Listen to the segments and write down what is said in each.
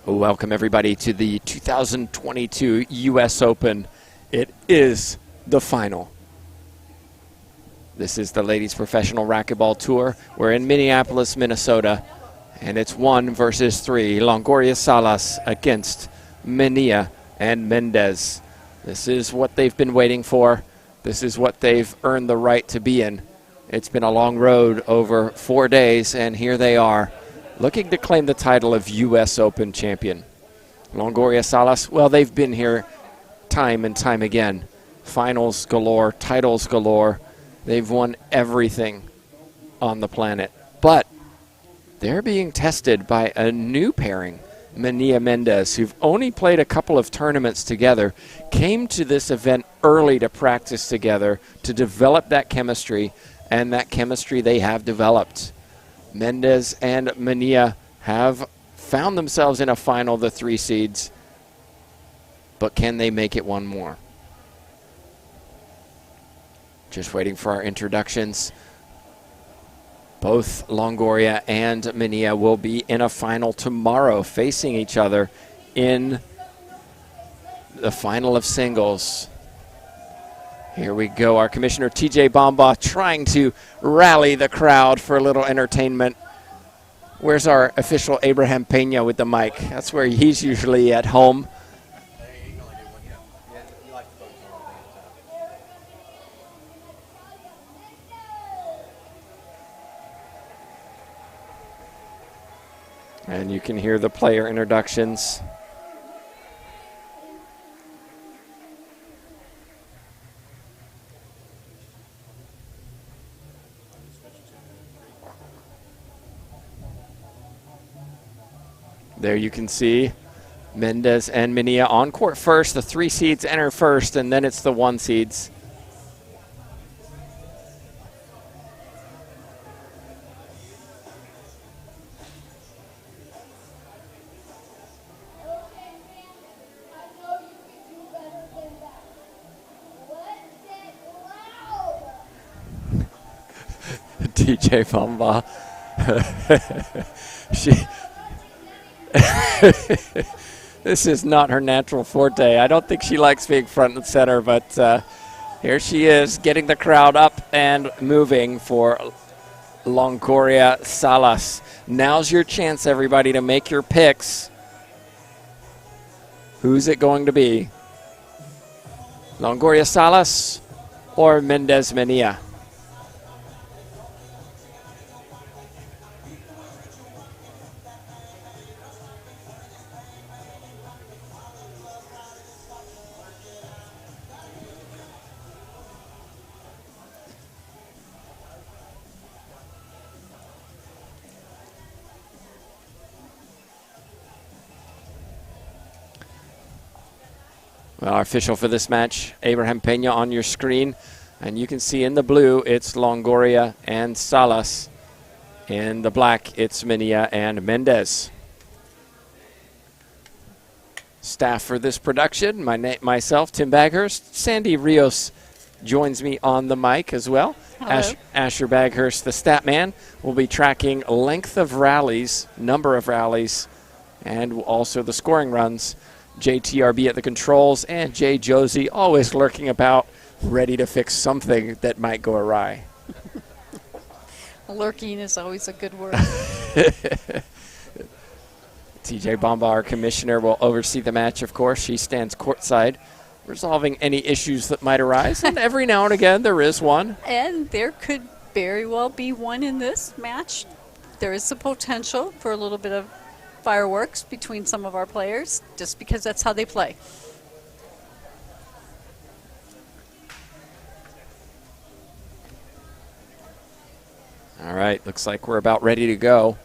Welcome everybody to the 2022 US Open. It is the final. This is the Ladies Professional Racquetball Tour. We're in Minneapolis, Minnesota, and it's 1 versus 3. Longoria Salas against Manilla and Mendez. This is what they've been waiting for. This is what they've earned the right to be in. It's been a long road over 4 days, and here they are, looking to claim the title of US Open champion. Longoria Salas, well, they've been here time and time again. Finals galore, titles galore. They've won everything on the planet. But they're being tested by a new pairing, Manilla Mendez, who've only played a couple of tournaments together, came to this event early to practice together, to develop that chemistry, and that chemistry they have developed. Mendez and Manilla have found themselves in a final, the 3 seeds, but can they make it one more? Just waiting for our introductions. Both Longoria and Manilla will be in a final tomorrow, facing each other in the final of singles. Here we go, our commissioner TJ Bamba trying to rally the crowd for a little entertainment. Where's our official Abraham Pena with the mic? That's where he's usually at home. And you can hear the player introductions. There you can see Mendez and Manilla on court first. The 3 seeds enter first, and then it's the 1 seeds. DJ Bamba. This is not her natural forte. I don't think she likes being front and center, but here she is getting the crowd up and moving for Longoria Salas. Now's your chance, everybody, to make your picks. Who's it going to be? Longoria Salas or Mendez Manilla? Well, our official for this match, Abraham Pena, on your screen. And you can see in the blue, it's Longoria and Salas. In the black, it's Manilla and Mendez. Staff for this production, myself, Tim Baghurst. Sandy Rios joins me on the mic as well. Asher Baghurst, the stat man, will be tracking length of rallies, number of rallies, and also the scoring runs. JTRB at the controls, and Jay Josie always lurking about, ready to fix something that might go awry. Lurking is always a good word. TJ Bamba, our commissioner, will oversee the match, of course. She stands courtside, resolving any issues that might arise, and every now and again there is one. And there could very well be one in this match. There is the potential for a little bit of fireworks between some of our players, just because that's how they play. All right, looks like we're about ready to go.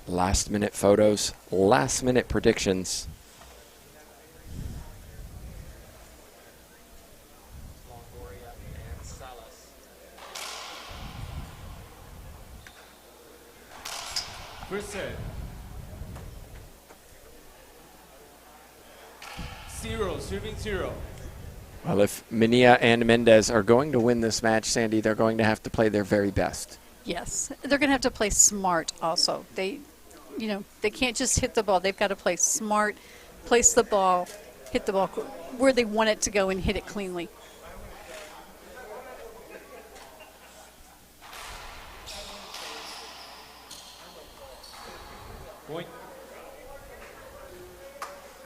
Last minute photos, last minute predictions. First set. 0, serving 0. Well, if Manilla and Mendez are going to win this match, Sandy, they're going to have to play their very best. Yes, they're going to have to play smart also. They can't just hit the ball. They've got to play smart, place the ball, hit the ball where they want it to go and hit it cleanly. Point.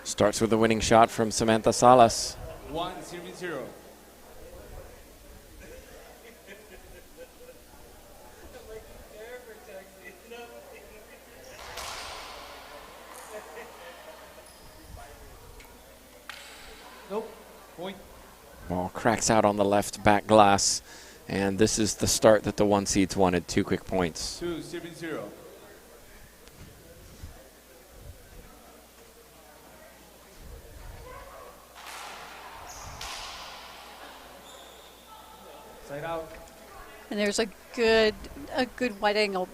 Starts with a winning shot from Samantha Salas. 1, serving 0. Nope. Point. Ball cracks out on the left back glass, and this is the start that the one seeds wanted. 2 quick points. 2, serving 0. Side out. And there's a good wide angle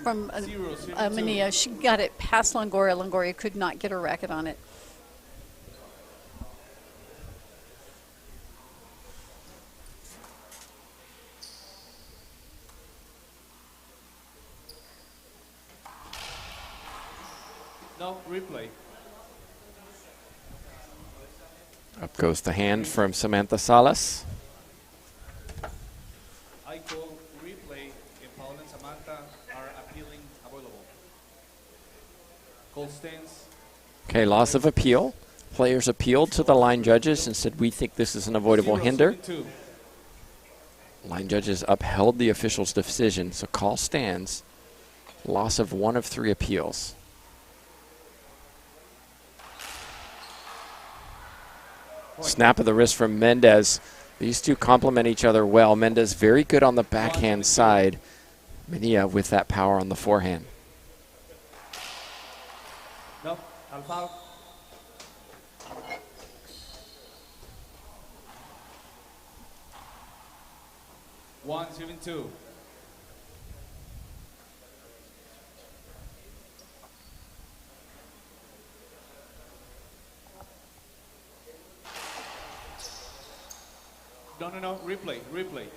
from 0, serving 2. Manilla. She got it past Longoria. Longoria could not get her racket on it. No, replay. Up goes the hand from Samantha Salas. I call replay if Paul and Samantha are appealing available. Call stands. Okay, loss of appeal. Players appealed to the line judges and said, we think this is an avoidable 0, hinder. serving 2. Line judges upheld the official's decision, so call stands. Loss of 1 of 3 appeals. Snap of the wrist from Mendez. These two complement each other well. Mendez very good on the backhand side. Manilla with that power on the forehand. No, al foul. One, serving 2. No, replay.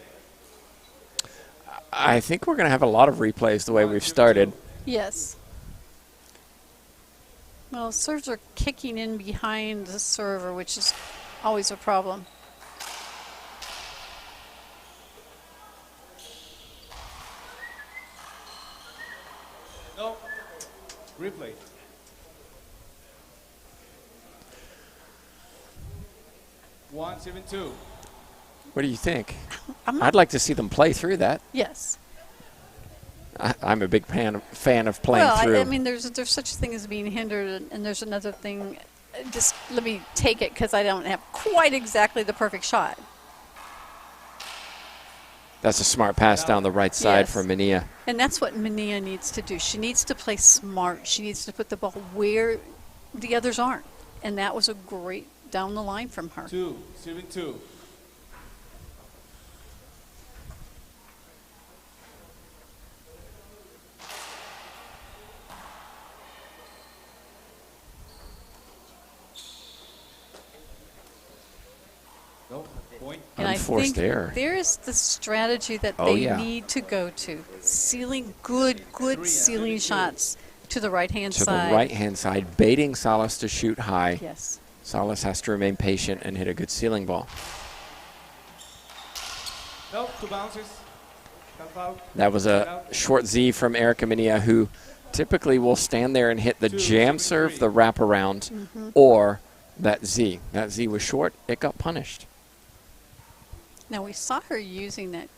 I think we're going to have a lot of replays the way we've started. Yes. Well, serves are kicking in behind the server, which is always a problem. No, replay. One, serving 2. What do you think? I'm I'd like to see them play through that. Yes. I'm a big fan of playing through. I mean, there's such a thing as being hindered, and there's another thing. Just let me take it because I don't have quite exactly the perfect shot. That's a smart pass down the right side Yes. for Manilla. And that's what Manilla needs to do. She needs to play smart. She needs to put the ball where the others aren't. And that was a great down the line from her. 2, serving 2. No, point. And I Unforced think error. there's the strategy that Oh, they yeah. need to go to. Sealing good sealing shots to the right-hand To side. the right-hand side, baiting Salas to shoot high. Yes. Salas has to remain patient and hit a good ceiling ball. No, 2 bounces. Half out. That was a short Z from Erica Manilla, who typically will stand there and hit the jam serve, the wraparound, or that Z. That Z was short. It got punished. Now, we saw her using that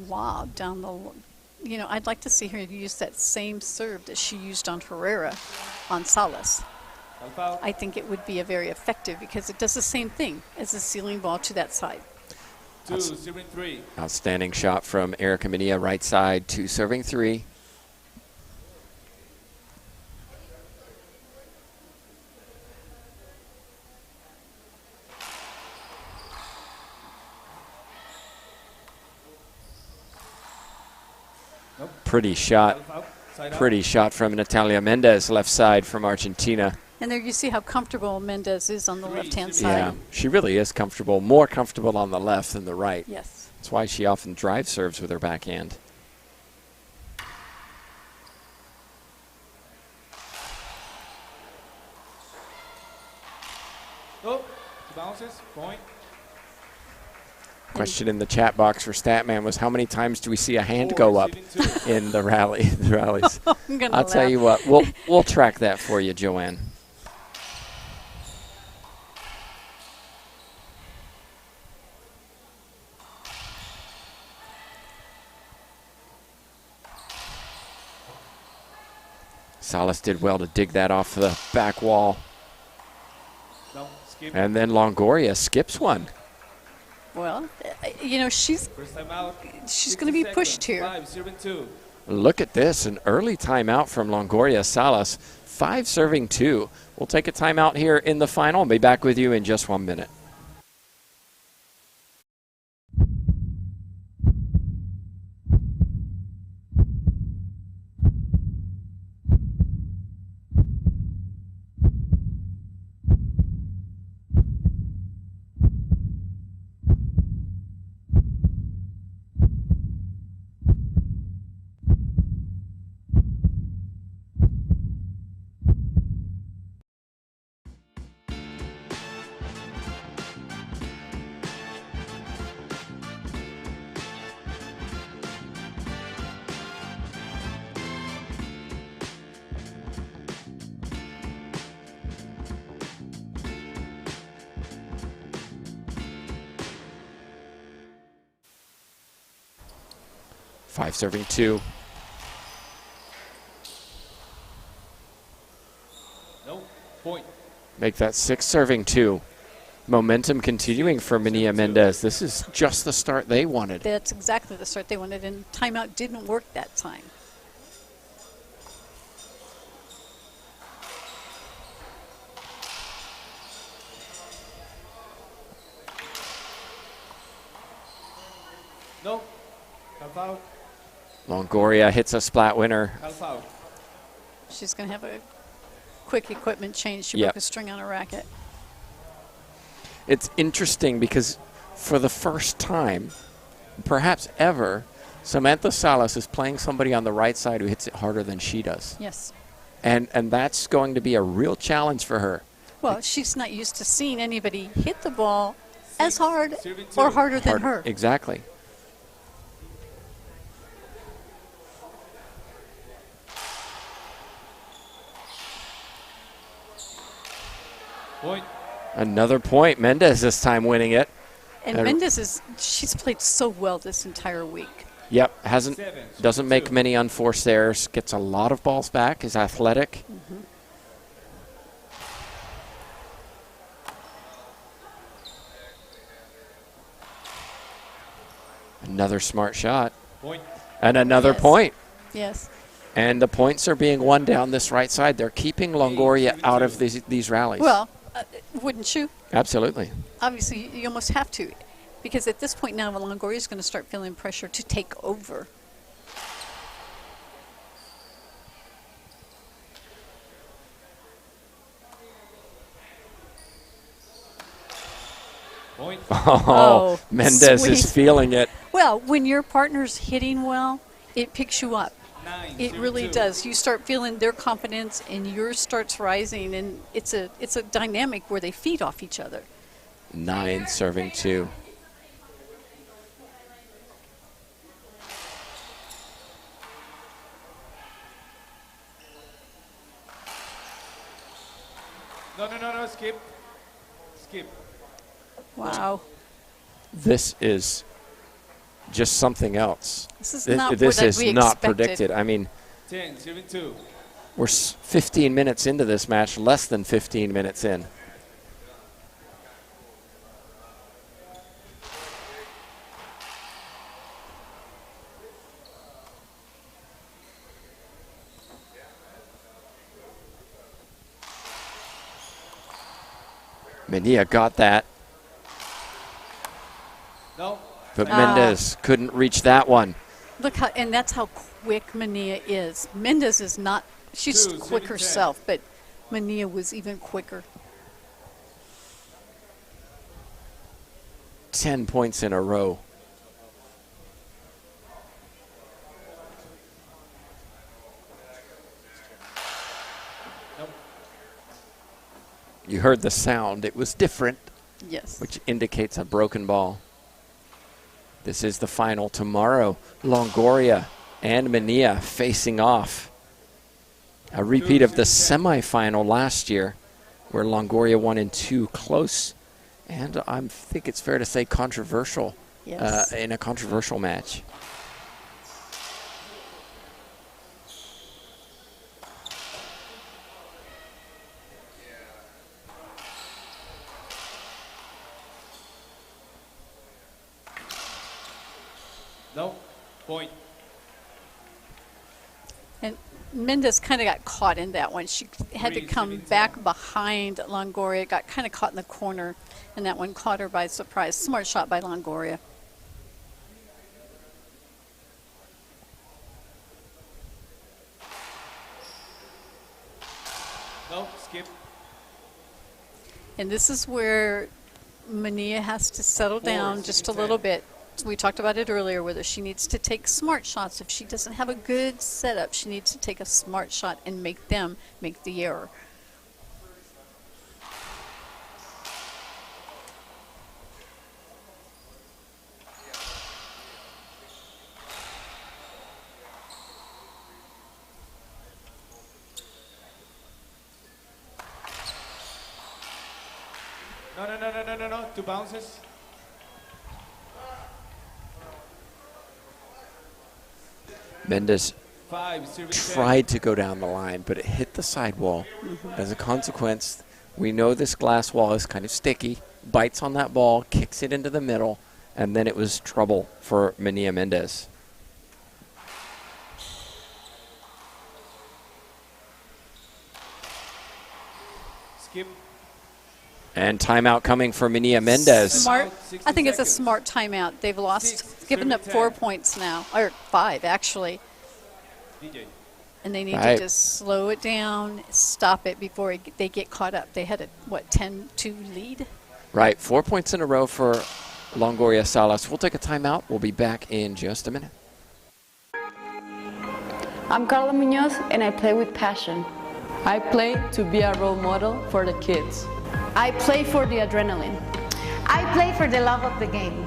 lob down the, I'd like to see her use that same serve that she used on Herrera on Salas. Half out. I think it would be a very effective because it does the same thing as a ceiling ball to that side. 2, serving 3. Outstanding shot from Erica Manilla, right side, 2 serving 3. Nope. Pretty shot. Half out. Side out. Pretty shot from Natalia Mendez, left side from Argentina. And there you see how comfortable Mendez is on the left-hand side. Yeah, she really is comfortable, more comfortable on the left than the right. Yes. That's why she often drive serves with her backhand. Oh, she bounces, point. Question in the chat box for Statman was, how many times do we see a hand 4, go up 7-2. in the rallies? I'm gonna I'll tell laugh. you what, we'll track that for you, Joanne. Salas did well to dig that off the back wall. No, skip. And then Longoria skips one. Well, you know, she's First time out. going to be 60 pushed seconds. here. 5, 7-2. Look at this, an early timeout from Longoria Salas. 5 serving 2. We'll take a timeout here in the final and be back with you in just 1 minute. Five serving 2. No, point. Make that 6 serving 2. Momentum continuing for Manilla Mendez. This is just the start they wanted. That's exactly the start they wanted, and timeout didn't work that time. No, half out. Longoria hits a splat winner. Half out. She's going to have a quick equipment change. She Yep. broke a string on a racket. It's interesting because for the first time, perhaps ever, Samantha Salas is playing somebody on the right side who hits it harder than she does. Yes. And that's going to be a real challenge for her. Well, she's not used to seeing anybody hit the ball as hard Serving or two. harder than her. Exactly. Point. Another point. Mendez this time winning it. And Mendez she's played so well this entire week. Yep, doesn't make 7-2. many unforced errors. Gets a lot of balls back. Is athletic. Another smart shot. Point. And another Yes. point. Yes. And the points are being won down this right side. They're keeping Longoria out of these rallies. Well, wouldn't you? Absolutely. Obviously, you almost have to. Because at this point now, Longoria is going to start feeling pressure to take over. Point. Oh, Mendez is sweet. feeling it. Well, when your partner's hitting well, it picks you up. 9, It really 7-2. does. You start feeling their confidence, and yours starts rising, and it's a dynamic where they feed off each other. 9 serving 2. No, skip. Skip. Wow. This is just something else. This is This, not this what is we not expected. predicted. I mean, 10, 7-2. we're 15 minutes into this match, less than 15 minutes in. Manilla got that, No. but Mendez couldn't reach that one. Look how, and that's how quick Manilla is. Mendez is not. She's 2, quick 7-10. herself, but Manilla was even quicker. 10 points in a row. You heard the sound. It was different, Yes. which indicates a broken ball. This is the final tomorrow. Longoria and Manilla facing off. A repeat of the semifinal last year, where Longoria won in 2 close, and I think it's fair to say controversial, Yes. in a controversial match. No. Point. And Mendez kind of got caught in that one. She had to come back behind Longoria, got kind of caught in the corner, and that one caught her by surprise. Smart shot by Longoria. No. Skip. And this is where Manilla has to settle down just a little bit. We talked about it earlier, whether she needs to take smart shots. If she doesn't have a good setup, she needs to take a smart shot and make them make the error. No. 2 bounces. Mendez 5. Service tried to go down the line, but it hit the sidewall. As a consequence, we know this glass wall is kind of sticky, bites on that ball, kicks it into the middle, and then it was trouble for Manilla Mendez. Skip. And timeout coming for Manilla Mendez. Smart. 60 I think it's a seconds. smart timeout. They've lost, 6, given up 10. 4 points now, or 5 actually. DJ. And they need Right. to just slow it down, stop it before they get caught up. They had a, 10-2 lead? Right, 4 points in a row for Longoria Salas. We'll take a timeout. We'll be back in just a minute. I'm Carla Munoz and I play with passion. I play to be a role model for the kids. I play for the adrenaline. I play for the love of the game.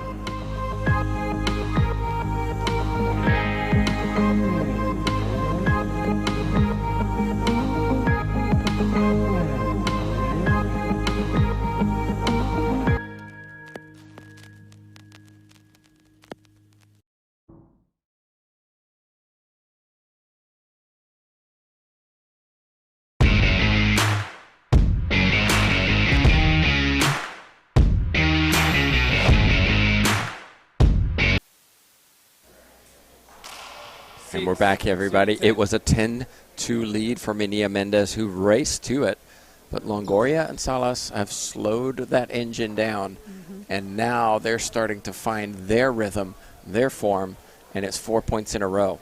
And we're back, everybody. It was a 10-2 lead for Manilla Mendez, who raced to it. But Longoria and Salas have slowed that engine down, and now they're starting to find their rhythm, their form, and it's 4 points in a row.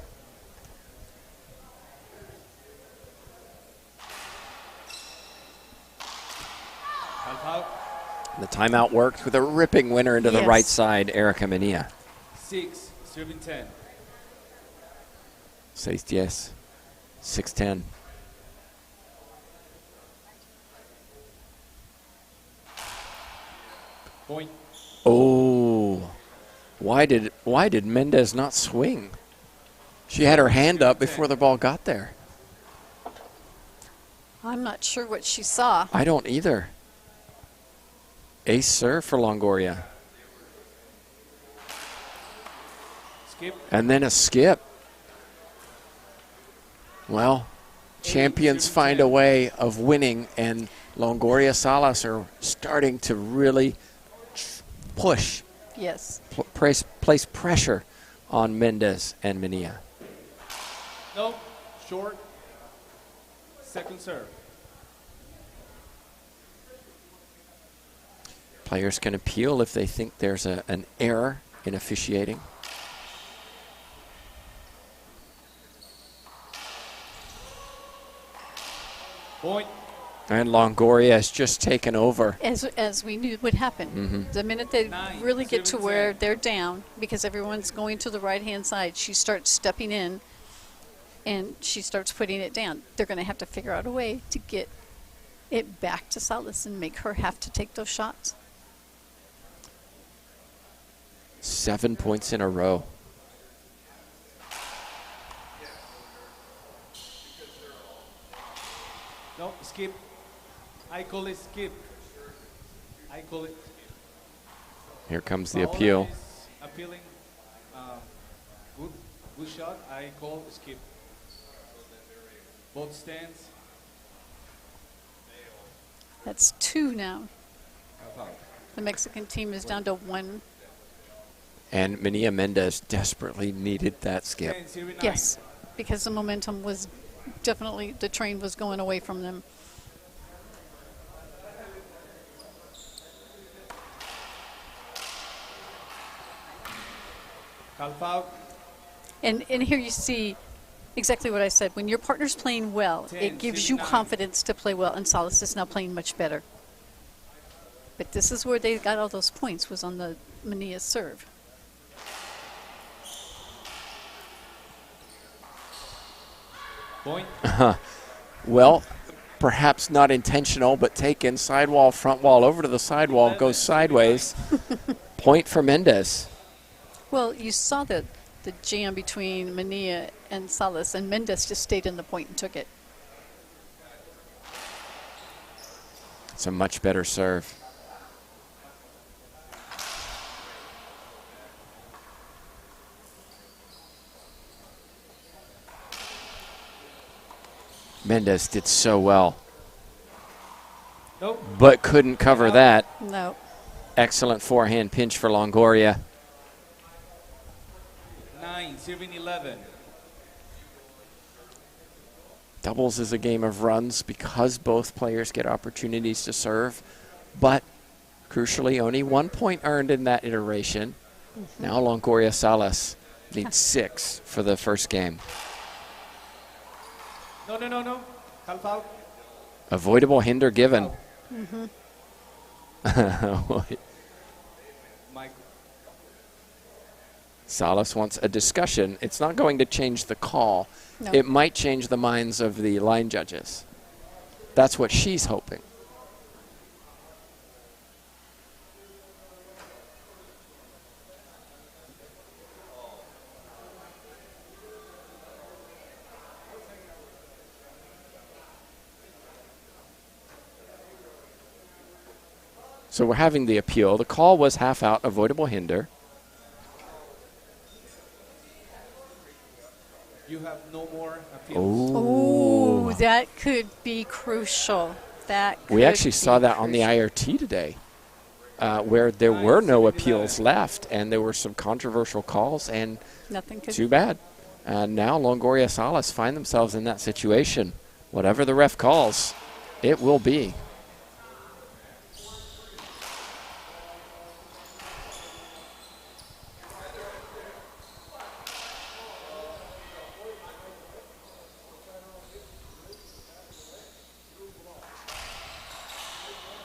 The timeout worked with a ripping winner into the Yes. right side, Erica Manilla. 6. Serving 10. 6-10. 6-10. Point. Oh, why did Mendez not swing? She had her hand up before the ball got there. I'm not sure what she saw. I don't either. Ace serve for Longoria. Skip. And then a skip. Well, champions find a way of winning, and Longoria Salas are starting to really push, Yes. place pressure on Mendez and Manilla. No. Short. Second serve. Players can appeal if they think there's an error in officiating. Point. And Longoria has just taken over. As we knew would happen. The minute they really get to where they're down, because everyone's going to the right-hand side, she starts stepping in, and she starts putting it down. They're going to have to figure out a way to get it back to Salas and make her have to take those shots. 7 points in a row. No, skip. I call it skip. I call it. Here comes the Paola appeal. is appealing. Good shot. I call skip. Both stands. That's 2 now. Foul. The Mexican team is down to 1. And Minilla Mendez desperately needed that skip. 10, serving 9. Yes, because the momentum was definitely, the train was going away from them. Foul. And here you see exactly what I said. When your partner's playing well, 10, it gives you 9. confidence to play well, and Salas is now playing much better. But this is where they got all those points, was on the Manilla serve. Point. Well, perhaps not intentional, but taken. Sidewall, front wall, over to the sidewall, goes sideways. Point for Mendez. Well, you saw the jam between Manilla and Salas, and Mendez just stayed in the point and took it. It's a much better serve. Mendez did so well, Nope. but couldn't cover that. No. Excellent forehand pinch for Longoria. 9, serving 11. Doubles is a game of runs because both players get opportunities to serve, but crucially only 1 point earned in that iteration. Now Longoria Salas needs 6 for the first game. No. Half out. Avoidable hinder given. Mike. Salas wants a discussion. It's not going to change the call. No. It might change the minds of the line judges. That's what she's hoping. So we're having the appeal. The call was half out, avoidable hinder. You have no more appeals. Oh, that could be crucial. That We could actually saw be that on the crucial. IRT today, where there were no appeals left, and there were some controversial calls, and Nothing could. too bad. Now Longoria Salas find themselves in that situation. Whatever the ref calls, it will be.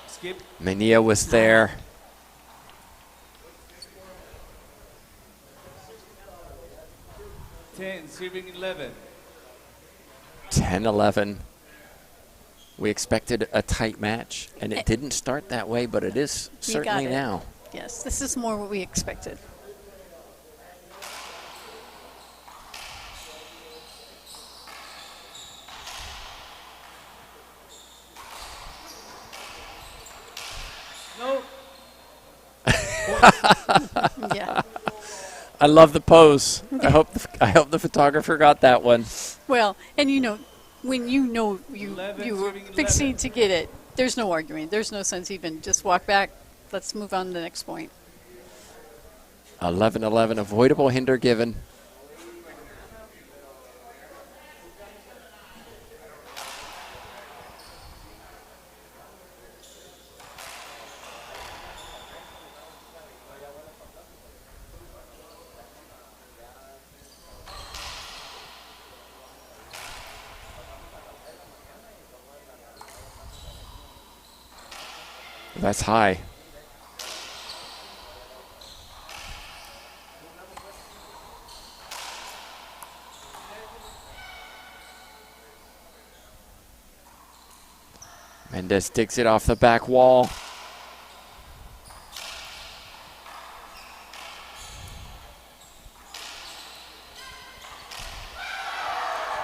Skip. Manilla was there. Serving 11. 10-11. We expected a tight match, and it didn't start that way, but it is We certainly got it. now. Yes, this is more what we expected. No. Yeah. I love the pose. I hope the photographer got that one. Well, and you know, when you know you 11, you were serving 11. fixing to get it, there's no arguing. There's no sense even just walk back. Let's move on to the next point. 11-11, avoidable hinder given. That's high. Mendez digs it off the back wall.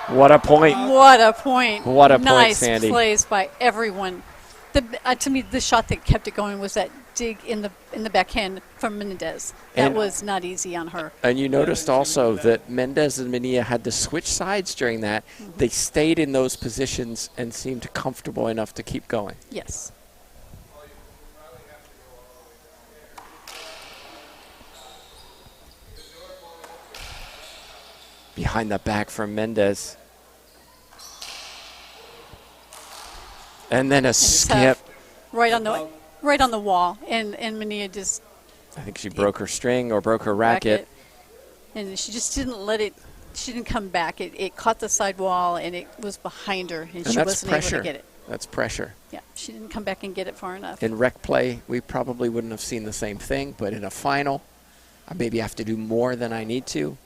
What a point. What a point. What a point, nice Sandy. plays by everyone. To me, the shot that kept it going was that dig in the backhand from Mendez. That was not easy on her. And you noticed also that Mendez and Manilla had to switch sides during that. They stayed in those positions and seemed comfortable enough to keep going. Yes. Behind the back from Mendez. And then a skip. Right on the wall. And Manilla just, I think she broke her string or broke her racket. And she just didn't let it, she didn't come back. It caught the side wall and it was behind her and she wasn't able to get it. That's pressure. Yeah, she didn't come back and get it far enough. In rec play, we probably wouldn't have seen the same thing, but in a final, I maybe have to do more than I need to.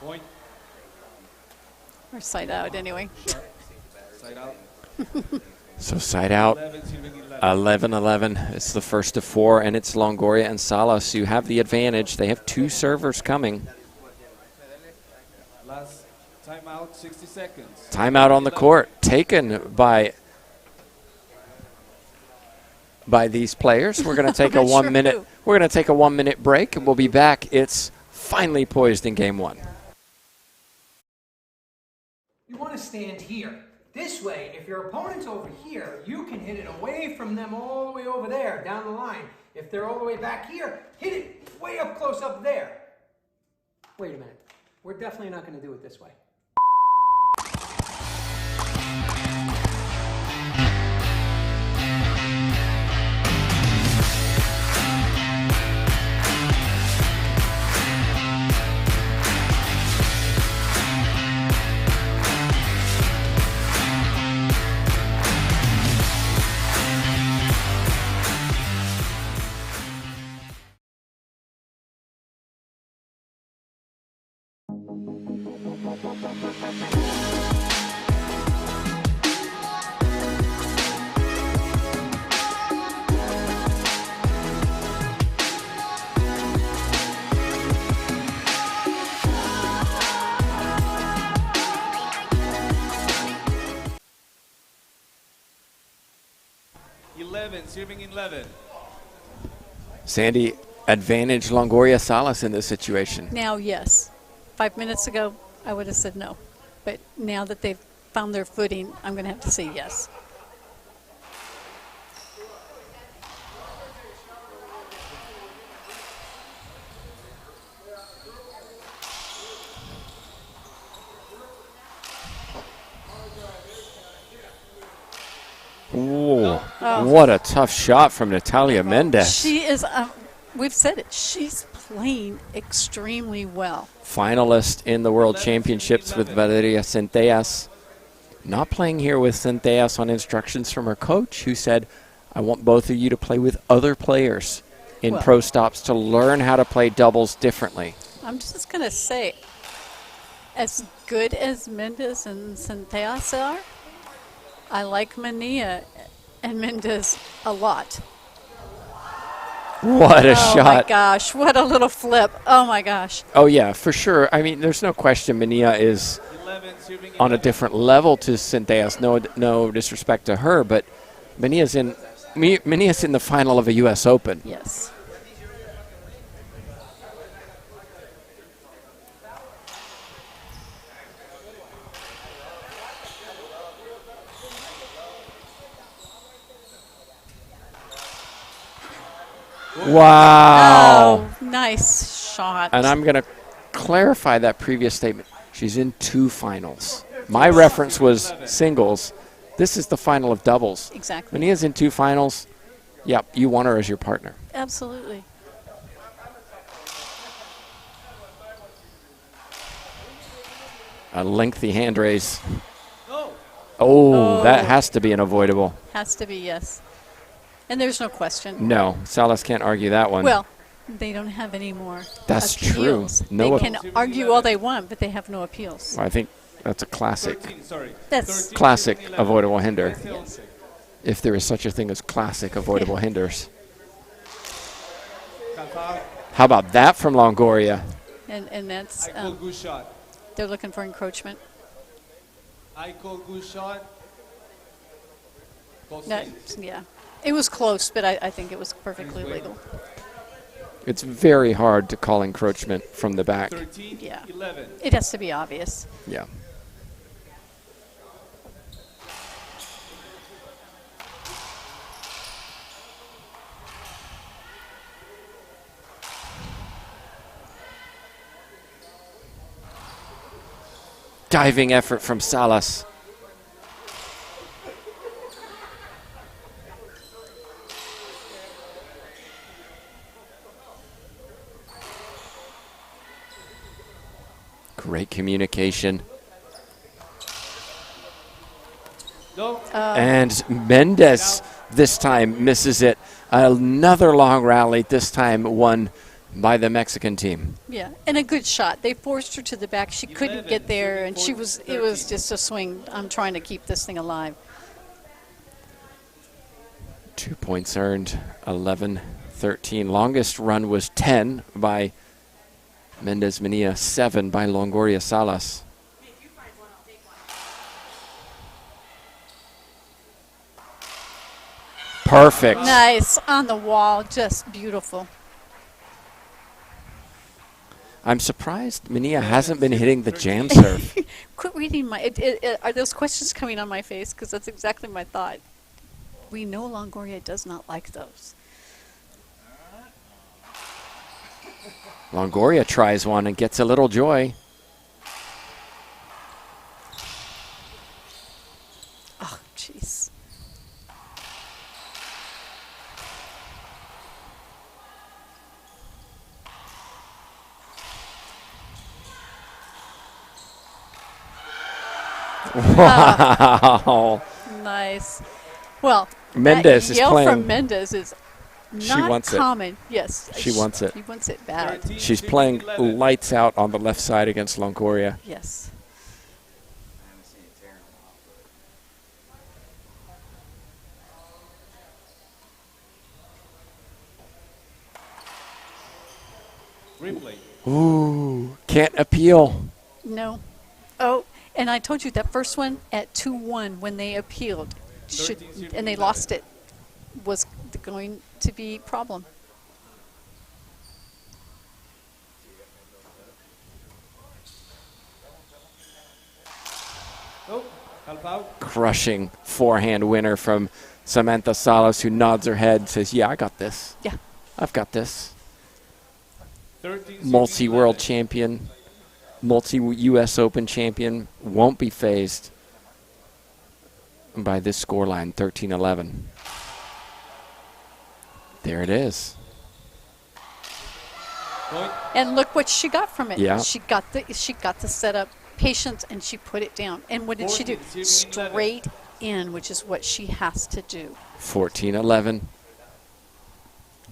Point. Or side out anyway. Side out. So side out, 11-11. It's the first of four, and it's Longoria and Salas who have the advantage. They have two servers coming. Last timeout, 60 seconds. Timeout on the court, taken by these players. We're going to take a 1 minute. We're going to take a 1 minute break, and we'll be back. It's finally poised in game one. You want to stand here. This way, if your opponent's over here, you can hit it away from them all the way over there, down the line. If they're all the way back here, hit it way up close up there. Wait a minute. We're definitely not going to do it this way. Serving 11. Sandy, advantage Longoria Salas in this situation. Now, yes. 5 minutes ago, I would have said no. But now that they've found their footing, I'm going to have to say yes. Ooh, what a tough shot from Natalia Mendez. She is, we've said it, she's playing extremely well. Finalist in the World Championships with Valeria Centellas. Not playing here with Centellas on instructions from her coach, who said, I want both of you to play with other players in pro stops to learn how to play doubles differently. I'm just going to say, as good as Mendez and Centellas are, I like Manilla and Mendez a lot. What a shot. Oh, my gosh. What a little flip. Oh, my gosh. Oh, yeah, for sure. I mean, there's no question Manilla is on a different level to Centellas. No disrespect to her, but Manilla's in the final of a US Open. Yes. Wow. Oh, nice shot. And I'm going to clarify that previous statement. She's in 2 finals. My reference was singles. This is the final of doubles. Exactly. Manilla's in 2 finals. Yep, you want her as your partner. Absolutely. A lengthy hand raise. Oh, that has to be an avoidable. Has to be, yes. And there's no question. No, Salas can't argue that one. Well, they don't have any more That's appeals. true. No they can argue all they want, but they have no appeals. I think that's a classic. 13, sorry. That's 13, Classic 11. avoidable hinder. yes. If there is such a thing as classic avoidable hinders. Calfao. How about that from Longoria? And that's, I call good shot. they're looking for encroachment. I call good shot. Call That, stains. yeah. It was close, but I think it was perfectly legal. It's very hard to call encroachment from the back. 13, Yeah. 11. It has to be obvious. Yeah. Diving effort from Salas. Great communication. No. And Mendez this time misses it. Another long rally, this time won by the Mexican team. Yeah, and a good shot. They forced her to the back. She couldn't get there, and it was just a swing. I'm trying to keep this thing alive. 2 points earned, 11-13. Longest run was 10 by Mendez Manilla, 7 by Longoria Salas. Perfect. Nice, on the wall, just beautiful. I'm surprised Manilla hasn't been hitting the jam serve. Quit reading my. Are those questions coming on my face? Because that's exactly my thought. We know Longoria does not like those. Longoria tries one and gets a little joy. Oh, jeez. Wow. Nice. Well, Mendez that is yell playing. from Mendez is not wants it. common. Yes. She wants it. She wants it bad. 13, She's 15, playing 11. lights out on the left side against Longoria. Yes. Replay. Ooh, can't appeal. No. Oh, and I told you that first one at 2-1 when they appealed, and they lost it, was going to be problem. Oh, Calfao. Crushing forehand winner from Samantha Salas, who nods her head, says, yeah, I got this. Yeah. I've got this. 13, Multi-world 11. champion, multi-US Open champion, won't be phased by this scoreline, 13-11. There it is. Point. And look what she got from it. Yeah. She got the setup, patience, and she put it down. And what did she do? 14, 11. Straight in, which is what she has to do. 14-11.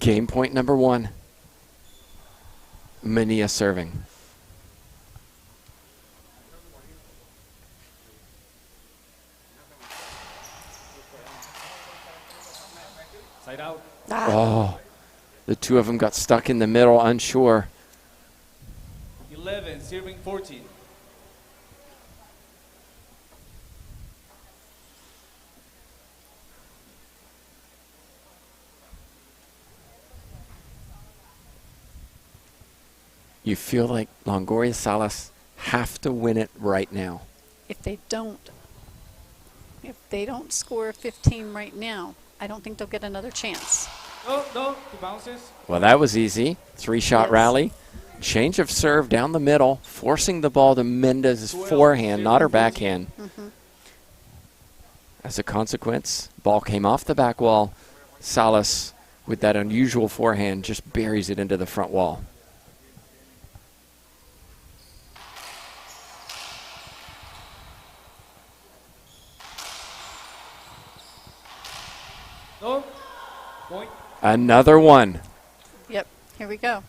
Game point number 1. Manilla serving. Side out. Oh, the two of them got stuck in the middle, unsure. 11, serving 14. You feel like Longoria Salas have to win it right now. If they don't score 15 right now, I don't think they'll get another chance. Oh, no, two bounces. Well, that was easy. 3-shot Yes. rally. Change of serve down the middle, forcing the ball to Mendez's forehand, not her backhand. As a consequence, ball came off the back wall. Salas, with that unusual forehand, just buries it into the front wall. No. Point. Another one. Yep, here we go.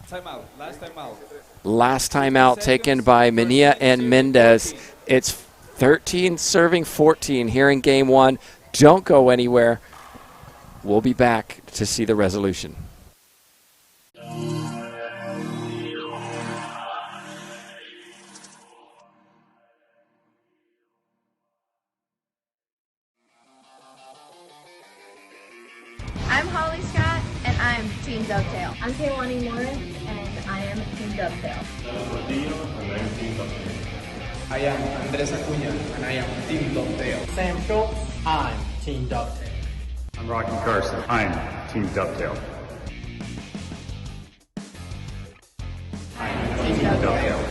Timeout. Last timeout. Last time out taken by Manilla and Mendez. It's 13 serving 14 here in game one. Don't go anywhere. We'll be back to see the resolution. I'm Holly Scott, and I am Team Dovetail. I'm Kaylani Morris, and I am Team Dovetail. I am Andres Acuña, and I am Team Dovetail. Sam Schultz, I'm Team Dovetail. I'm Rocky Carson. I'm Team Dovetail. I'm Team Dovetail.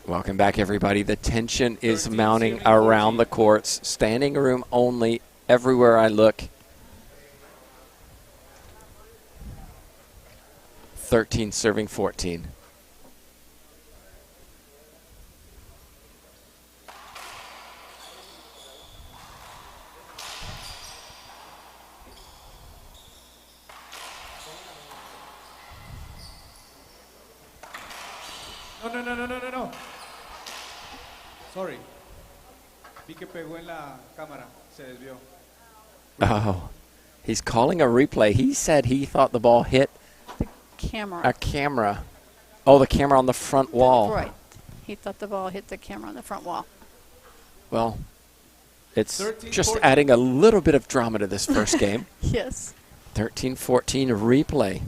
Welcome back, everybody. The tension is mounting around the courts. Standing room only everywhere I look. 13 serving 14. No. Sorry. Vi que pegó en la cámara. Se desvió. Oh, he's calling a replay. He said he thought the ball hit Camera. a camera. Oh, the camera on the front wall. Right. He thought the ball hit the camera on the front wall. Well, it's 13, just 14. adding a little bit of drama to this first game. Yes. 13-14 replay.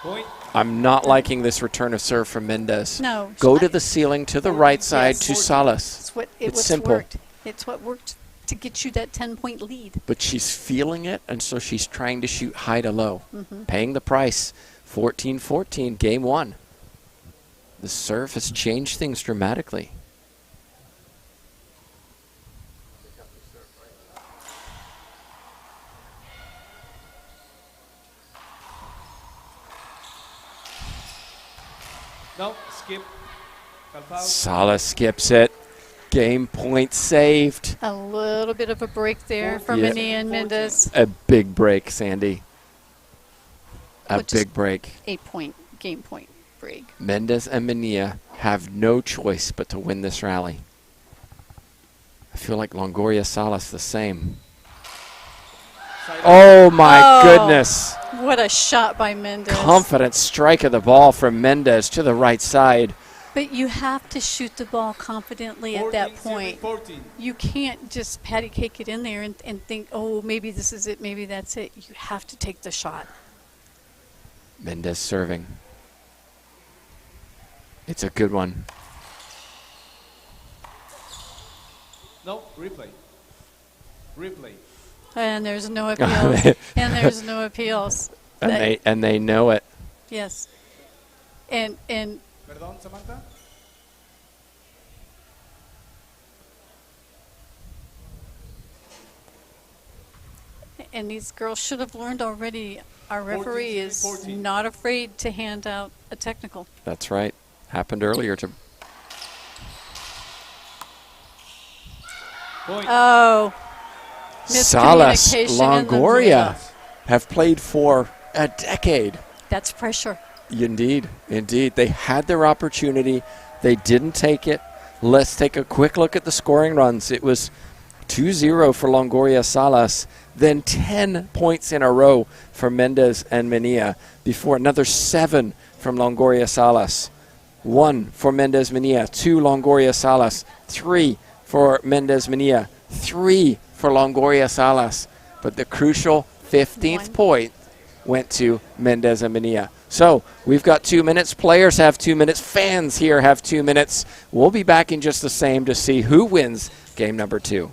Point. I'm not liking this return of serve from Mendez. No. Go to the ceiling to the right side to Yes. Salas. It's It's simple. Worked. It's what worked to get you that 10-point lead. But she's feeling it, and so she's trying to shoot high to low. Paying the price. 14-14, game one. The serve has changed things dramatically. No, skip. Calpao. Salas skips it. Game point saved. A little bit of a break there for Yeah. Manilla and Mendez. A big break, Sandy. A Which is big break. 8-point game point break. Mendez and Manilla have no choice but to win this rally. I feel like Longoria Salas the same. Oh my goodness. What a shot by Mendez. Confident strike of the ball from Mendez to the right side. But you have to shoot the ball confidently at that 14, point. 14. You can't just patty cake it in there and think, oh, maybe this is it, maybe that's it. You have to take the shot. Mendez serving. It's a good one. No, replay. Replay. And there's no appeals. And there's no appeals. And they know it. Yes. And Perdón, Samantha. and these girls should have learned already. Our 14, referee is 14. not afraid to hand out a technical. That's right. Happened earlier to Point. Oh. Salas, Miscommunication in the Longoria middle. have played for a decade. That's pressure. Indeed, indeed. They had their opportunity. They didn't take it. Let's take a quick look at the scoring runs. It was 2-0 for Longoria Salas, then 10 points in a row for Mendez and Manilla, before another 7 from Longoria Salas. 1 for Mendez Manilla, 2 Longoria Salas, 3 for Mendez Manilla, 3 for Longoria Salas, but the crucial 15th point went to Mendez and Manilla. So we've got 2 minutes. Players have 2 minutes. Fans here have 2 minutes. We'll be back in just the same to see who wins game number 2.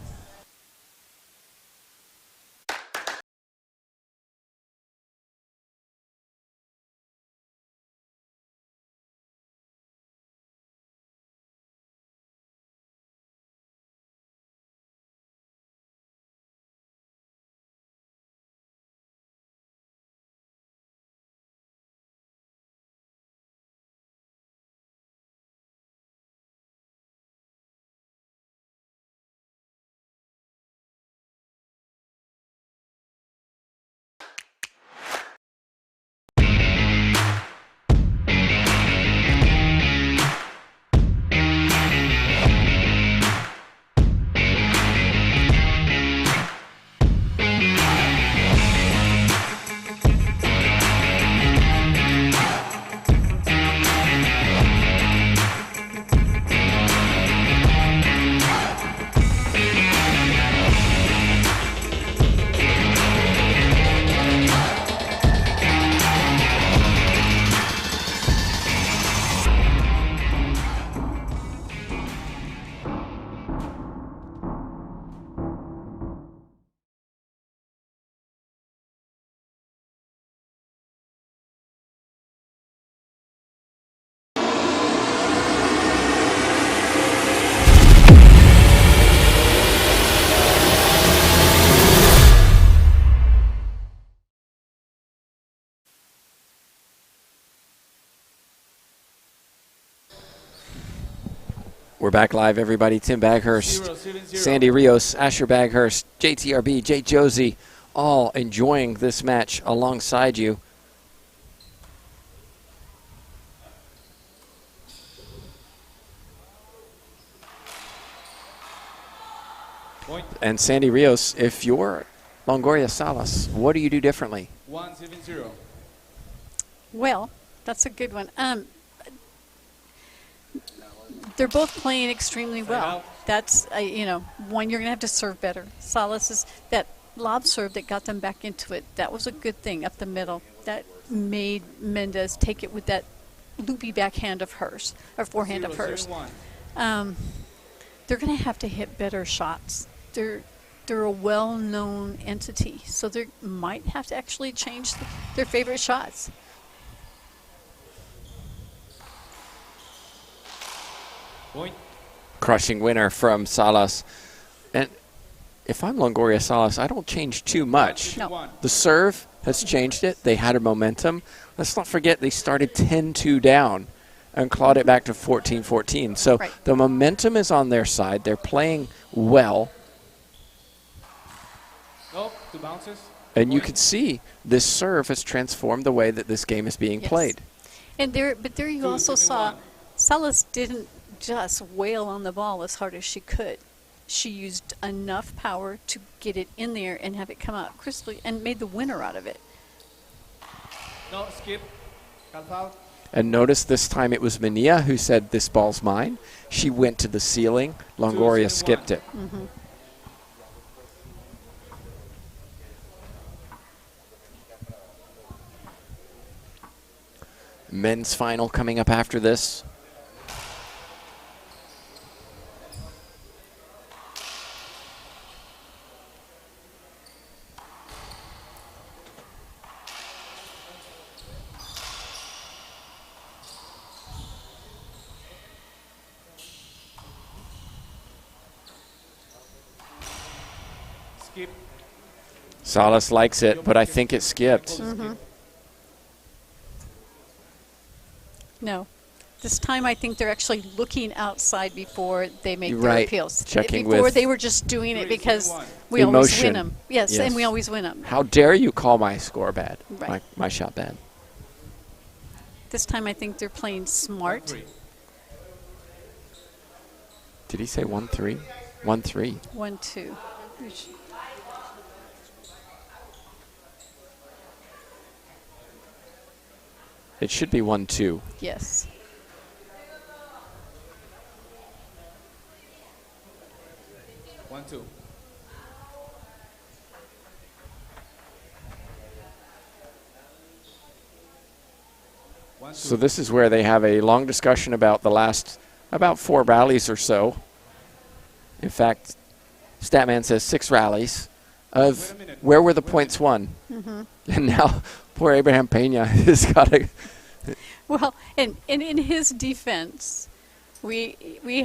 We're back live, everybody. Tim Baghurst, Sandy Rios, Asher Baghurst, JTRB, Jay Josie, all enjoying this match alongside you. Point. And Sandy Rios, if you're Longoria Salas, what do you do differently? 1-7-0. Well, that's a good one. They're both playing extremely well. That's, you know, one, you're going to have to serve better. Salas is that lob serve that got them back into it. That was a good thing up the middle. That made Mendez take it with that loopy backhand of hers, or forehand of hers. They're going to have to hit better shots. They're a well-known entity, so they might have to actually change their favorite shots. Point. Crushing winner from Salas. And if I'm Longoria Salas, I don't change too much. No. The serve has changed it. They had a momentum. Let's not forget they started 10-2 down and clawed it back to 14-14. So the momentum is on their side. They're playing well. Nope, 2 bounces. And you can see this serve has transformed the way that this game is being played. And there you also saw Salas didn't just wail on the ball as hard as she could. She used enough power to get it in there and have it come out crisply and made the winner out of it. No, skip. Cut out. And notice this time it was Manilla who said, "This ball's mine." She went to the ceiling. Longoria skipped it. Mm-hmm. Men's final coming up after this. Skip. Salas likes it, but I think it skipped. Mm-hmm. No. This time I think they're actually looking outside before they make their appeals. Checking before with they were just doing it because we always win them. Yes, and we always win them. How dare you call my score bad, my shot bad. This time I think they're playing smart. Did he say 1-3? 1-3. 1-2. It should be 1-2. Yes. So this is where they have a long discussion about the last about 4 rallies or so. In fact, Statman says 6 rallies of where were the points won. And now poor Abraham Pena has got to. Well, and in his defense, we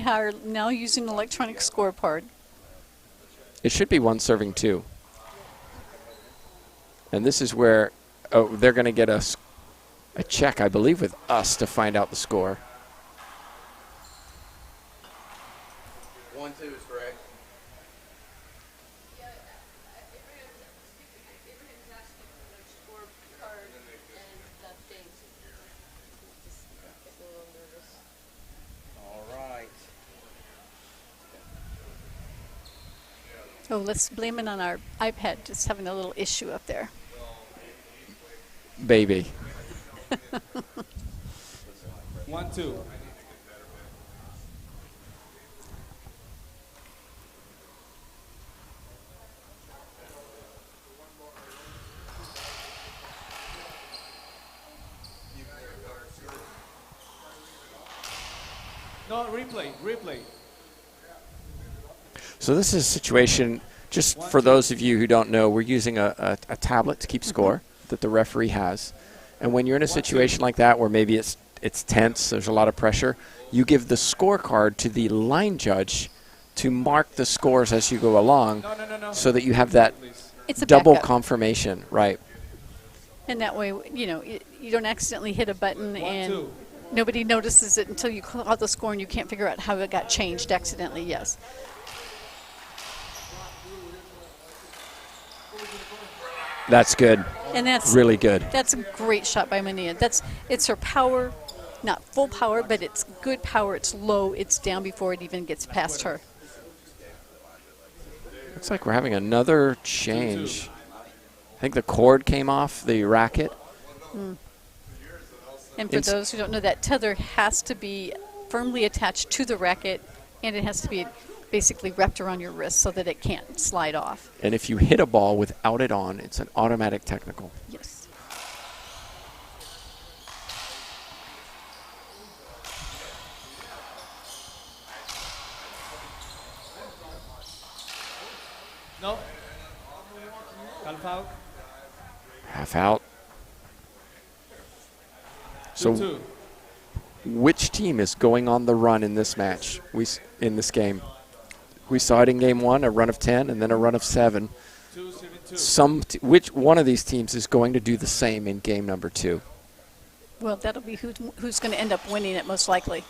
are now using an electronic scoreboard. It should be 1 serving 2. And this is where they're going to get a check, I believe, with us to find out the score. 1-2 is correct. All right. Oh, let's blame it on our iPad just having a little issue up there. Baby. 1-2. No, replay. So this is a situation, just for those of you who don't know, we're using a tablet to keep score that the referee has. And when you're in a situation like that where maybe it's tense, there's a lot of pressure, you give the scorecard to the line judge to mark the scores as you go along so that you have that double backup. confirmation, right? And that way, you don't accidentally hit a button and nobody notices it until you call out the score and you can't figure out how it got changed accidentally, yes. That's good. And that's really good. That's a great shot by Manilla. It's her power, not full power, but it's good power. It's low. It's down before it even gets past her. Looks like we're having another change. I think the cord came off the racket. And for those who don't know, that tether has to be firmly attached to the racket, and it has to be basically wrapped around your wrist so that it can't slide off. And if you hit a ball without it on, it's an automatic technical. Yes. No. Half out. Half out. So 2-2. which team is going on the run in this match, in this game? We saw it in game 1, a run of 10, and then a run of 7. Which one of these teams is going to do the same in game number 2? Well, that'll be who's going to end up winning it most likely.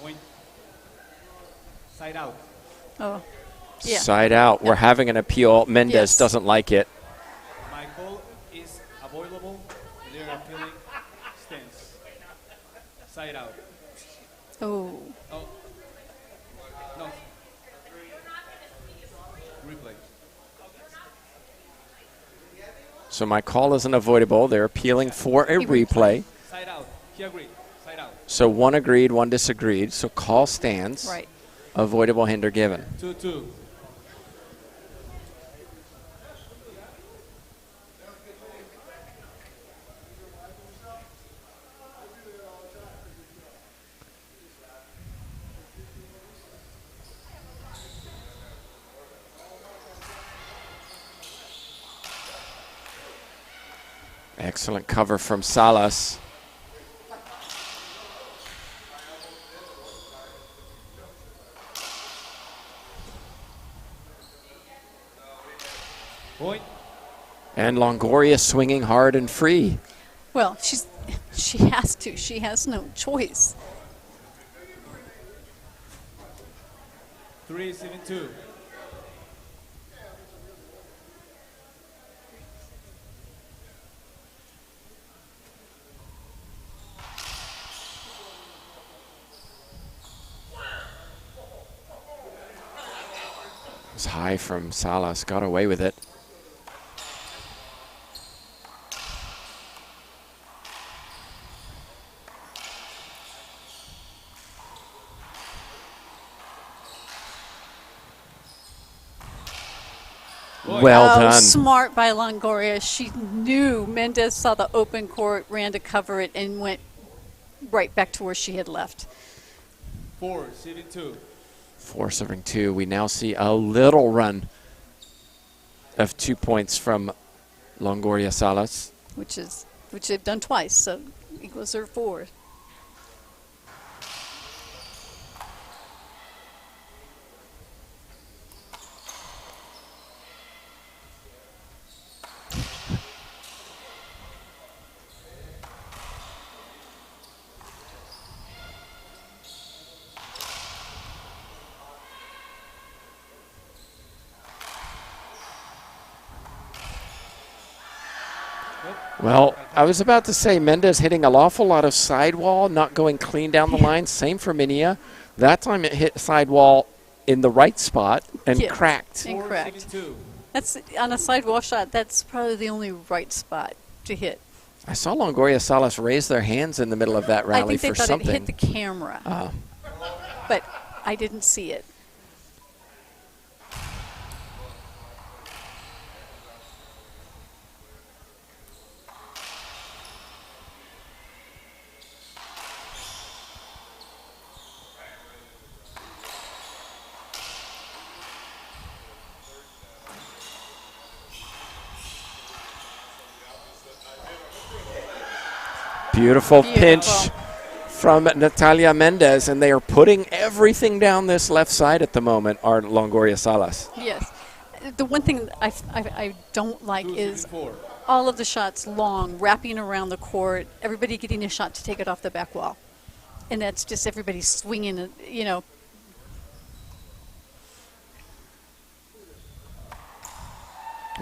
Point. Side out. Oh. Yeah. Side out. We're having an appeal. Mendez doesn't like it. My call is avoidable. They're appealing stance. Side out. Oh. Oh. No. Replay. So my call isn't avoidable. They're appealing for a replay. Side out. He agreed. Side out. So 1 agreed, 1 disagreed. So call stands. Right. Avoidable hinder given. 2-2. Excellent cover from Salas. Point. And Longoria swinging hard and free. Well, she has to. She has no choice. 3-7-2. It was high from Salas. Got away with it. Well done. Smart by Longoria. She knew Mendez saw the open court, ran to cover it, and went right back to where she had left. 4, serving 2. 4 serving 2. We now see a little run of 2 points from Longoria Salas. Which they've done twice, so equals her 4. Well, I was about to say Mendez hitting an awful lot of sidewall, not going clean down the line. Same for Manilla. That time it hit sidewall in the right spot and cracked. And cracked. That's on a sidewall shot. That's probably the only right spot to hit. I saw Longoria Salas raise their hands in the middle of that rally for something. I think they thought it hit the camera, but I didn't see it. Beautiful pinch from Natalia Mendez, and they are putting everything down this left side at the moment, are Longoria Salas. Yes. The one thing I don't like is all of the shots long, wrapping around the court, everybody getting a shot to take it off the back wall. And that's just everybody swinging, you know.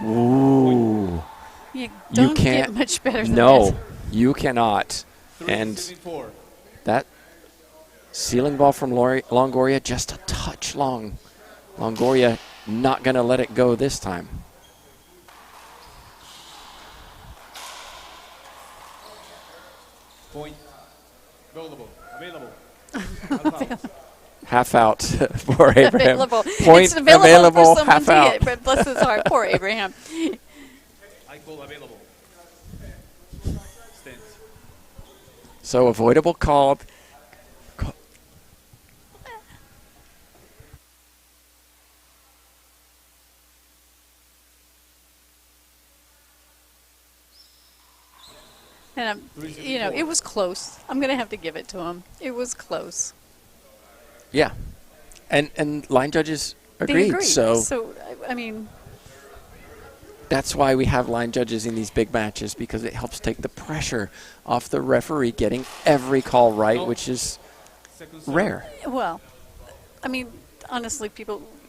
Ooh. You don't get much better than no. that. You cannot. And that ceiling ball from Longoria just a touch long. Longoria not going to let it go this time. Point. Available. Half out for Abraham. Available. Point it's available for someone half to out. hit, but bless his heart. Poor Abraham. I call available. Stands. So avoidable call. And you know, it was close. I'm going to have to give it to him. It was close. Yeah. And line judges agreed. They agreed. So I mean, that's why we have line judges in these big matches, because it helps take the pressure off the referee getting every call right, which is rare. Well, I mean, honestly,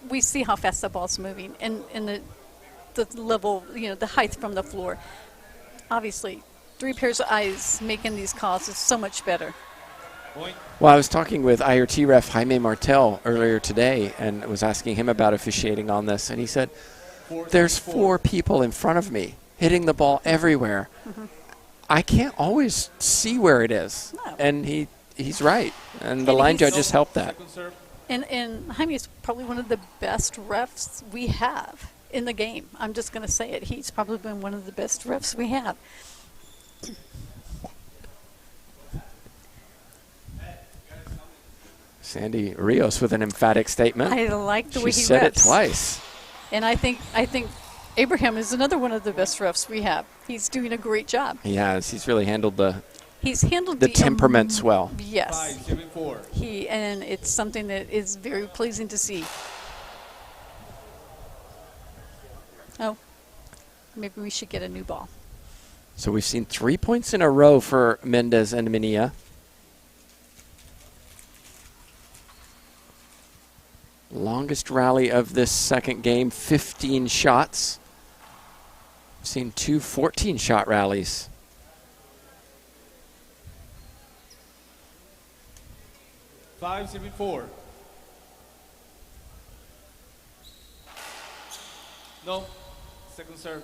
we see how fast the ball's moving and the level, you know, the height from the floor. Obviously, 3 pairs of eyes making these calls is so much better. Well, I was talking with IRT ref Jaime Martel earlier today and was asking him about officiating on this, and he said, there's 4 people in front of me hitting the ball everywhere. Mm-hmm. I can't always see where it is. No. And he's right. And the line judges help that. And Jaime is probably one of the best refs we have in the game. I'm just going to say it. He's probably been one of the best refs we have. Sandy Rios with an emphatic statement. I like the way he said refs. It twice. And I think Abraham is another one of the best refs we have. He's doing a great job. He has. He's really handled the temperaments well. Yes. 5-7-4. And it's something that is very pleasing to see. Oh, maybe we should get a new ball. So we've seen 3 points in a row for Mendez and Manilla. Longest rally of this second game, 15 shots. We've seen 2 14-shot rallies. Five, 7-4. No. Second serve.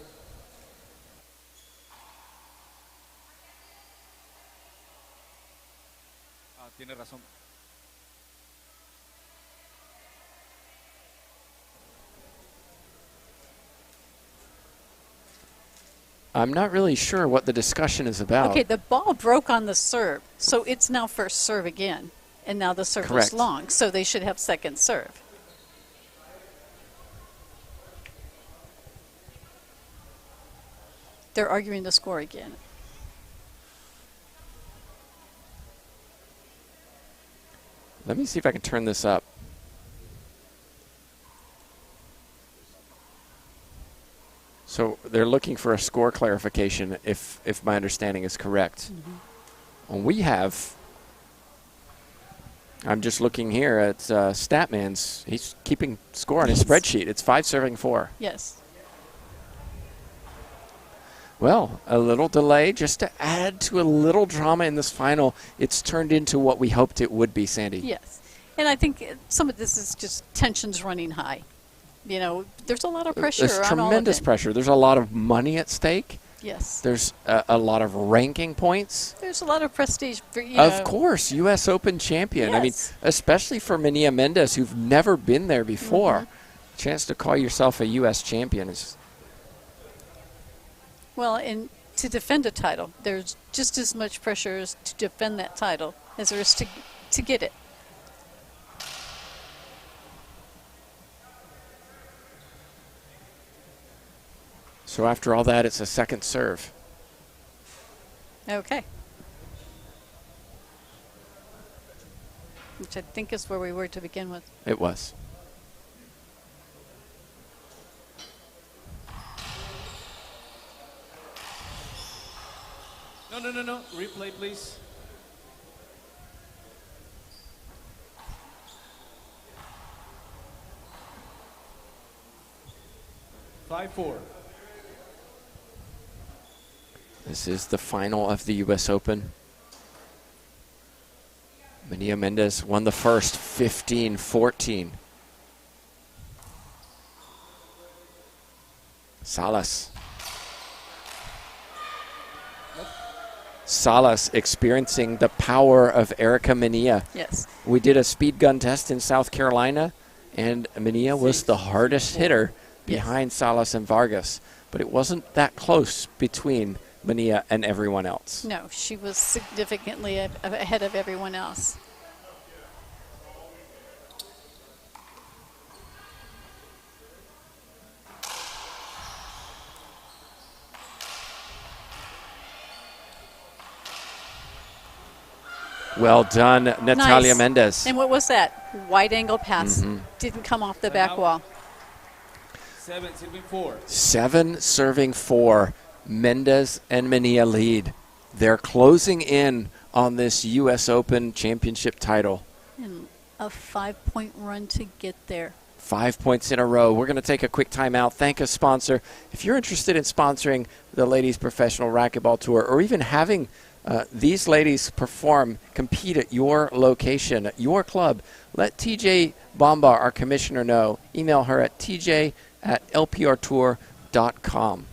Tiene razón. I'm not really sure what the discussion is about. Okay, the ball broke on the serve, so it's now first serve again. And now the serve Correct. is long, so they should have second serve. They're arguing the score again. Let me see if I can turn this up. So they're looking for a score clarification, if my understanding is correct. Well, we have, I'm just looking here at Statman's. He's keeping score on his spreadsheet. It's 5-4. Yes. Well, a little delay just to add to a little drama in this final. It's turned into what we hoped it would be, Sandy. Yes. And I think some of this is just tensions running high. You know, there's a lot of pressure There's on all of tremendous it. pressure. There's a lot of money at stake. Yes. There's a lot of ranking points. There's a lot of prestige for, Of course, US Open champion. Yes. I mean, especially for Manilla Mendez, who've never been there before. Chance to call yourself a US champion is... Well, and to defend a title, there's just as much pressure as to defend that title as there is to get it. So after all that, it's a second serve. Okay. Which I think is where we were to begin with. It was. No. Replay, please. Five-4. This is the final of the US Open. Manilla Mendez won the first 15-14. Salas. Salas experiencing the power of Erica Manilla. Yes. We did a speed gun test in South Carolina, and Manilla was the hardest hitter behind Salas and Vargas. But it wasn't that close between Manilla and everyone else. No, she was significantly ahead of everyone else. Well done, Natalia Nice. Mendez. And what was that? Wide angle pass. Didn't come off the back wall. 7-4. 7-4. Mendez and Manilla lead. They're closing in on this U.S. Open championship title. And a 5-point run to get there. 5 points in a row. We're going to take a quick timeout. Thank a sponsor. If you're interested in sponsoring the Ladies Professional Racquetball Tour, or even having these ladies compete at your location, at your club, let TJ Bomba, our commissioner, know. Email her at tj@lprtour.com.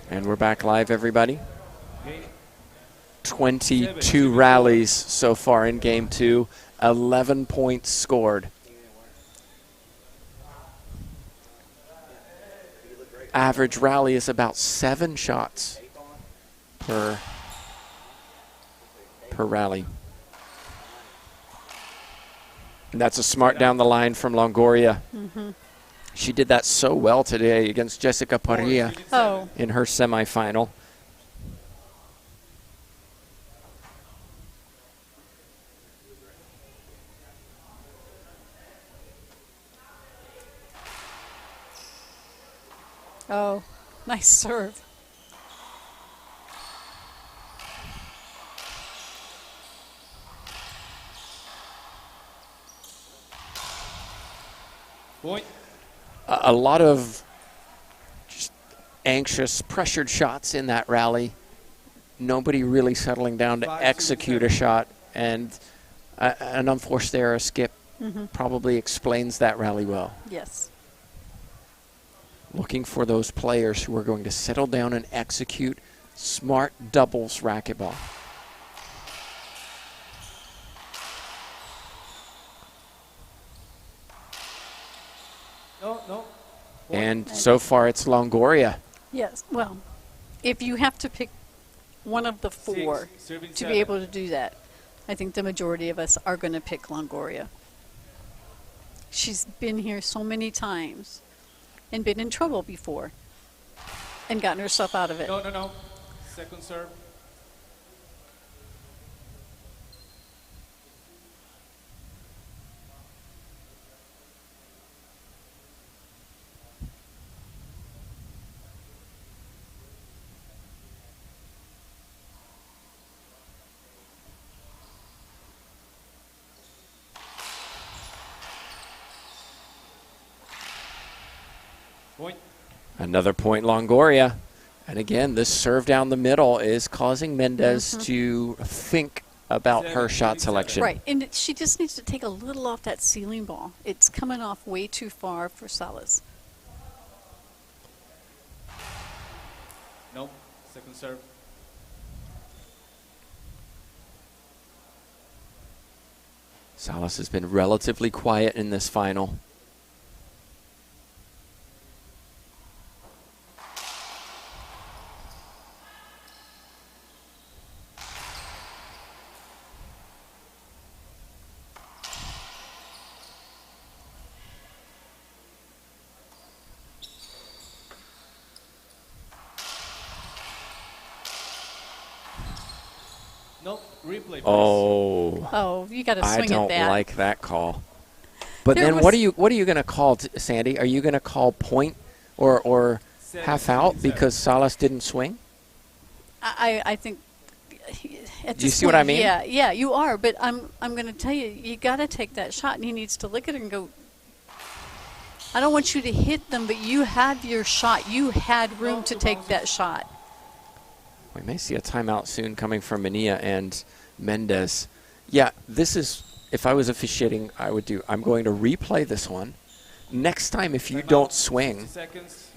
And we're back live, everybody. 22 rallies so far in game 2, 11 points scored. Average rally is about 7 shots per rally. And that's a smart down the line from Longoria. She did that so well today against Jessica Parilla in her semifinal. Oh, nice serve. Point. A lot of just anxious, pressured shots in that rally. Nobody really settling down to execute a shot, and an unforced error skip probably explains that rally well. Yes. Looking for those players who are going to settle down and execute smart doubles racquetball. No. And so far it's Longoria. Yes. Well, if you have to pick one of the four to be able to do that, I think the majority of us are going to pick Longoria. She's been here so many times and been in trouble before and gotten herself out of it. No. Second serve. Point. Another point, Longoria. And again, this serve down the middle is causing Mendez to think about her shot selection. Right, and she just needs to take a little off that ceiling ball. It's coming off way too far for Salas. No. Second serve. Salas has been relatively quiet in this final. No. Replay, please. Oh, you got to swing at that. I don't like that call. But There then what are you going to call, Sandy? Are you going to call point or half out because Salas didn't swing? I think. Do you see what I mean? Yeah, you are. But I'm going to tell you, you got to take that shot, and he needs to look at it and go. I don't want you to hit them, but you had your shot. You had room to take that shot. We may see a timeout soon coming from Manilla and Mendez. Yeah, this is, if I was officiating, I'm going to replay this one. Next time, if you don't swing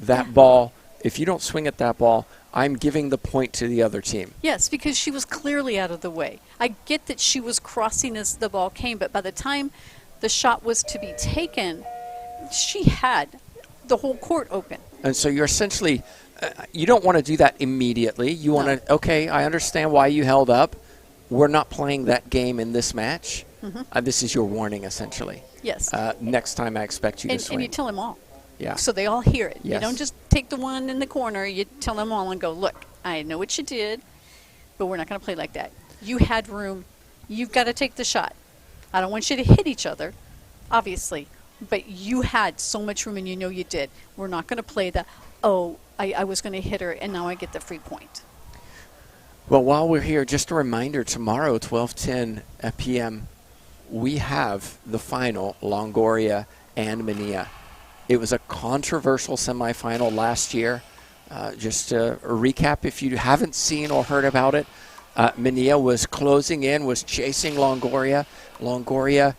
that ball, if you don't swing at that ball, I'm giving the point to the other team. Yes, because she was clearly out of the way. I get that she was crossing as the ball came, but by the time the shot was to be taken, she had the whole court open. And so you're essentially, you don't want to do that immediately. You want to, okay, I understand why you held up. We're not playing that game in this match. This is your warning, essentially. Yes. Next time I expect you to swing. And you tell them all. Yeah. So they all hear it. Yes. You don't just take the one in the corner. You tell them all and go, look, I know what you did, but we're not going to play like that. You had room. You've got to take the shot. I don't want you to hit each other, obviously, but you had so much room and you know you did. We're not going to play the, I was going to hit her and now I get the free point. Well, while we're here, just a reminder, tomorrow, 12:10 p.m., we have the final, Longoria and Manilla. It was a controversial semifinal last year. Just to recap, if you haven't seen or heard about it, Manilla was closing in, was chasing Longoria. Longoria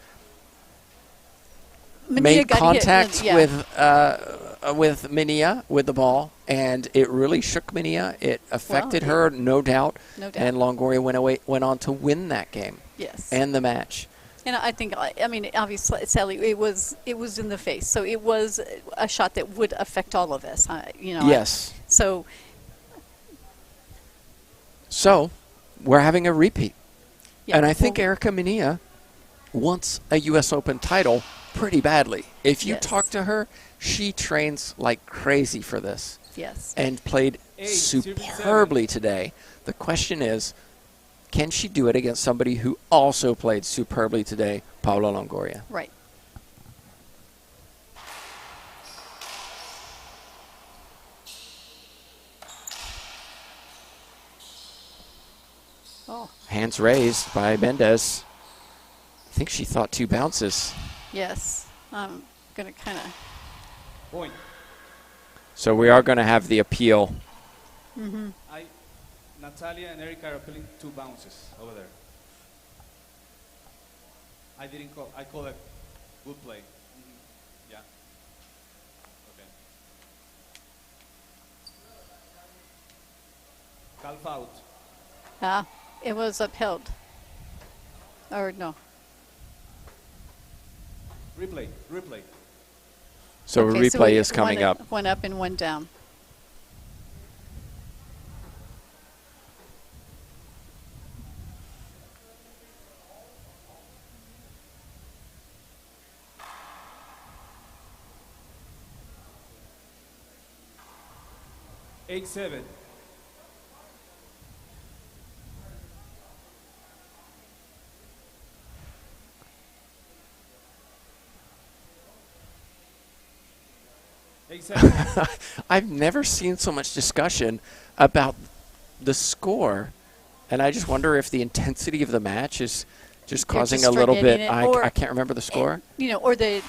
made contact with Manilla with the ball, and it really shook Manilla. It affected her, no doubt. And Longoria went on to win that game. Yes. And the match. And I think, I mean, obviously, Sally, it was in the face, so it was a shot that would affect all of us. Yes. So we're having a repeat, and I think well, Erica Manilla wants a U.S. Open title pretty badly. If you talk to her, she trains like crazy for this. Yes. And played superbly today. The question is, can she do it against somebody who also played superbly today, Paula Longoria? Right. Hands raised by Mendez. I think she thought 2 bounces. Yes. going to kind of. Point. So we are going to have the appeal. Natalia and Erica are appealing 2 bounces over there. I didn't call. I call it good play. Yeah. Okay. Calf out. It was upheld. Or no. Replay. So a replay is coming up. One up and one down. Eight, 7. I've never seen so much discussion about the score, and I just wonder if the intensity of the match is just causing just a little bit. it, I can't remember the score. Or the.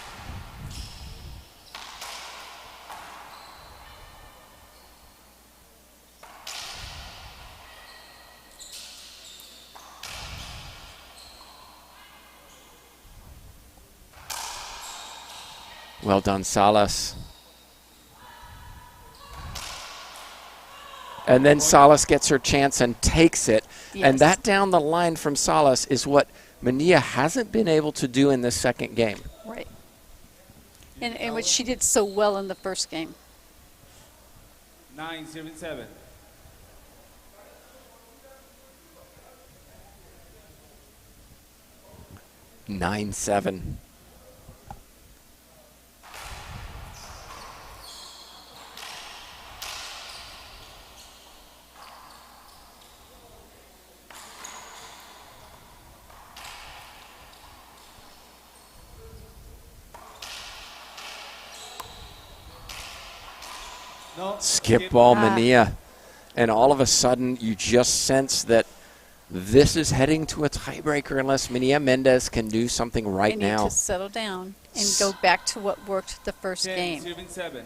Well done, Salas. And then Salas gets her chance and takes it. Yes. And that down the line from Salas is what Manilla hasn't been able to do in this second game. Right. And what she did so well in the first game. 9, 7. 9-7. Skip ball, Manilla. And all of a sudden, you just sense that this is heading to a tiebreaker unless Mendez can do something right now. They need to settle down and go back to what worked the first 10, game. 7.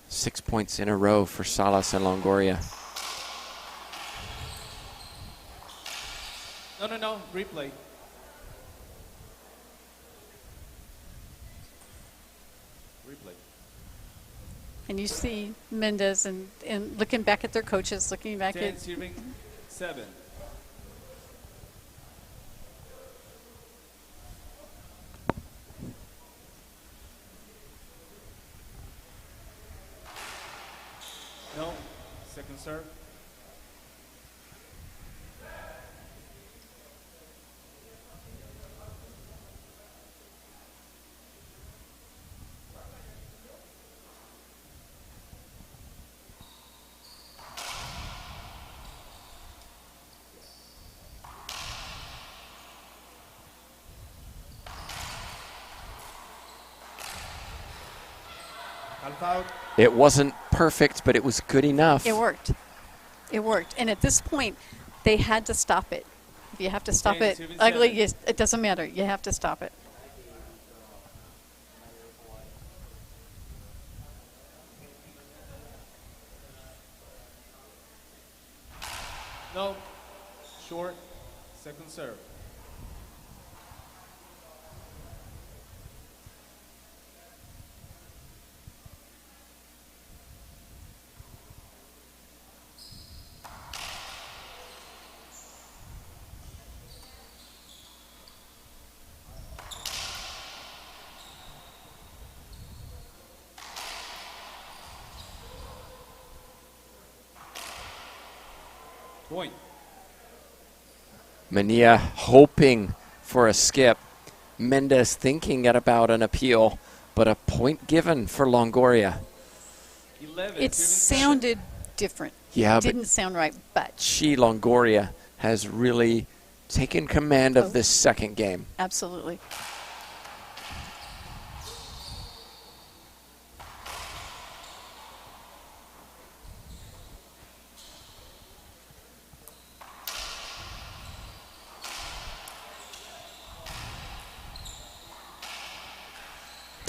Six points in a row for Salas and Longoria. No. Replay. And you see Mendez and looking back at their coaches, looking back 10, at 7. No. Second serve. It wasn't perfect, but it was good enough. It worked. It worked. And at this point, they had to stop it. If you have to stop it ugly, it doesn't matter. You have to stop it. No. Short. Second serve. Point. Manilla hoping for a skip. Mendez thinking about an appeal, but a point given for Longoria. 11, it sounded different. Yeah, it didn't sound right, but Longoria has really taken command of this second game. Absolutely.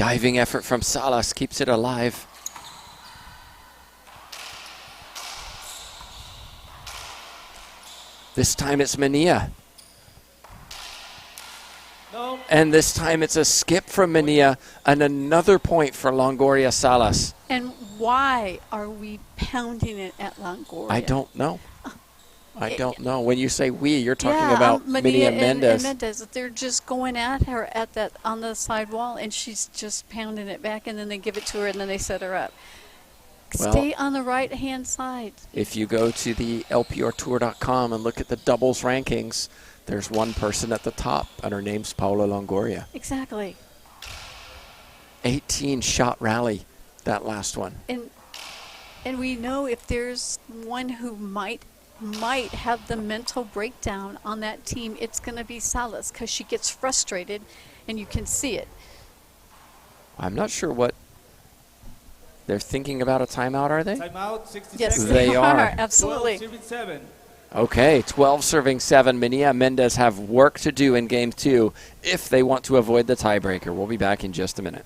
Diving effort from Salas keeps it alive. This time it's Manilla. No. And this time it's a skip from Manilla and another point for Longoria Salas. And why are we pounding it at Longoria? I don't know. I don't know. When you say we, you're talking about Manilla Minnie and Mendez. And Mendez. They're just going at her at that on the side wall, and she's just pounding it back, and then they give it to her, and then they set her up. Well, stay on the right-hand side. If you go to the lprtour.com and look at the doubles rankings, there's one person at the top, and her name's Paula Longoria. Exactly. 18-shot rally, that last one. And we know if there's one who might have the mental breakdown on that team, it's going to be Salas, because she gets frustrated, and you can see it. I'm not sure what they're thinking about. A timeout, are they? Timeout, 60 yes, seconds. they are. Absolutely. 12-7. Okay, 12-7. Minilla and Mendez have work to do in game 2 if they want to avoid the tiebreaker. We'll be back in just a minute.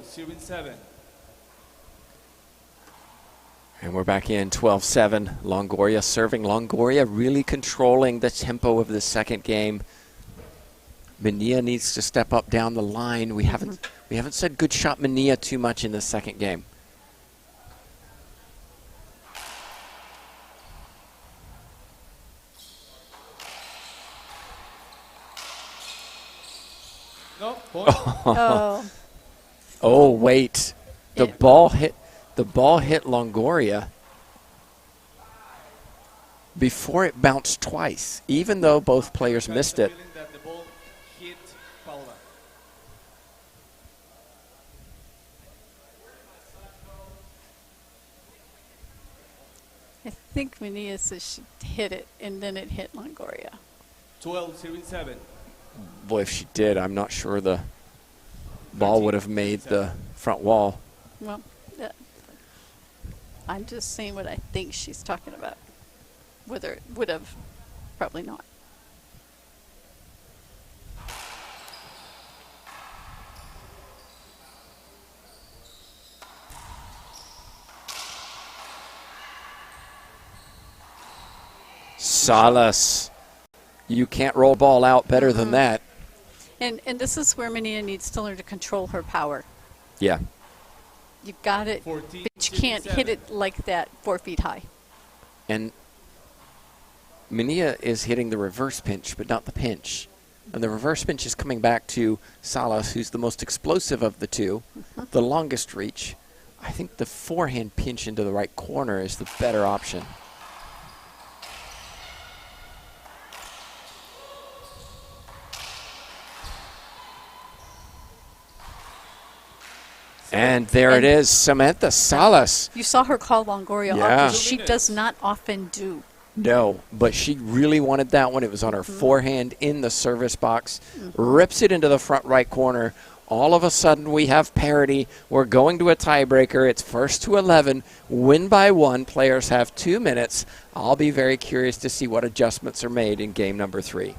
Serving 7. And we're back in 12-7. Longoria serving. Longoria really controlling the tempo of the second game. Manilla needs to step up down the line. We haven't said good shot Manilla too much in the second game. No, point. Oh. Oh, wait. The ball hit Longoria before it bounced twice, even though both players missed it. That the ball hit Paula. I think Manilla says she hit it, and then it hit Longoria. 12-7. Boy, if she did, I'm not sure the ball would have made the front wall. Well, I'm just saying what I think she's talking about. Whether it would have, probably not. Salas. You can't roll ball out better than that. And this is where Manilla needs to learn to control her power. Yeah. You got it, 14, but you can't hit it like that 4 feet high. And Manilla is hitting the reverse pinch, but not the pinch. And the reverse pinch is coming back to Salas, who's the most explosive of the two, the longest reach. I think the forehand pinch into the right corner is the better option. And there it is, Samantha Salas. You saw her call Longoria off, which she does not often do. No, but she really wanted that one. It was on her forehand in the service box. Rips it into the front right corner. All of a sudden, we have parity. We're going to a tiebreaker. It's first to 11. Win by 1. Players have 2 minutes. I'll be very curious to see what adjustments are made in game number 3.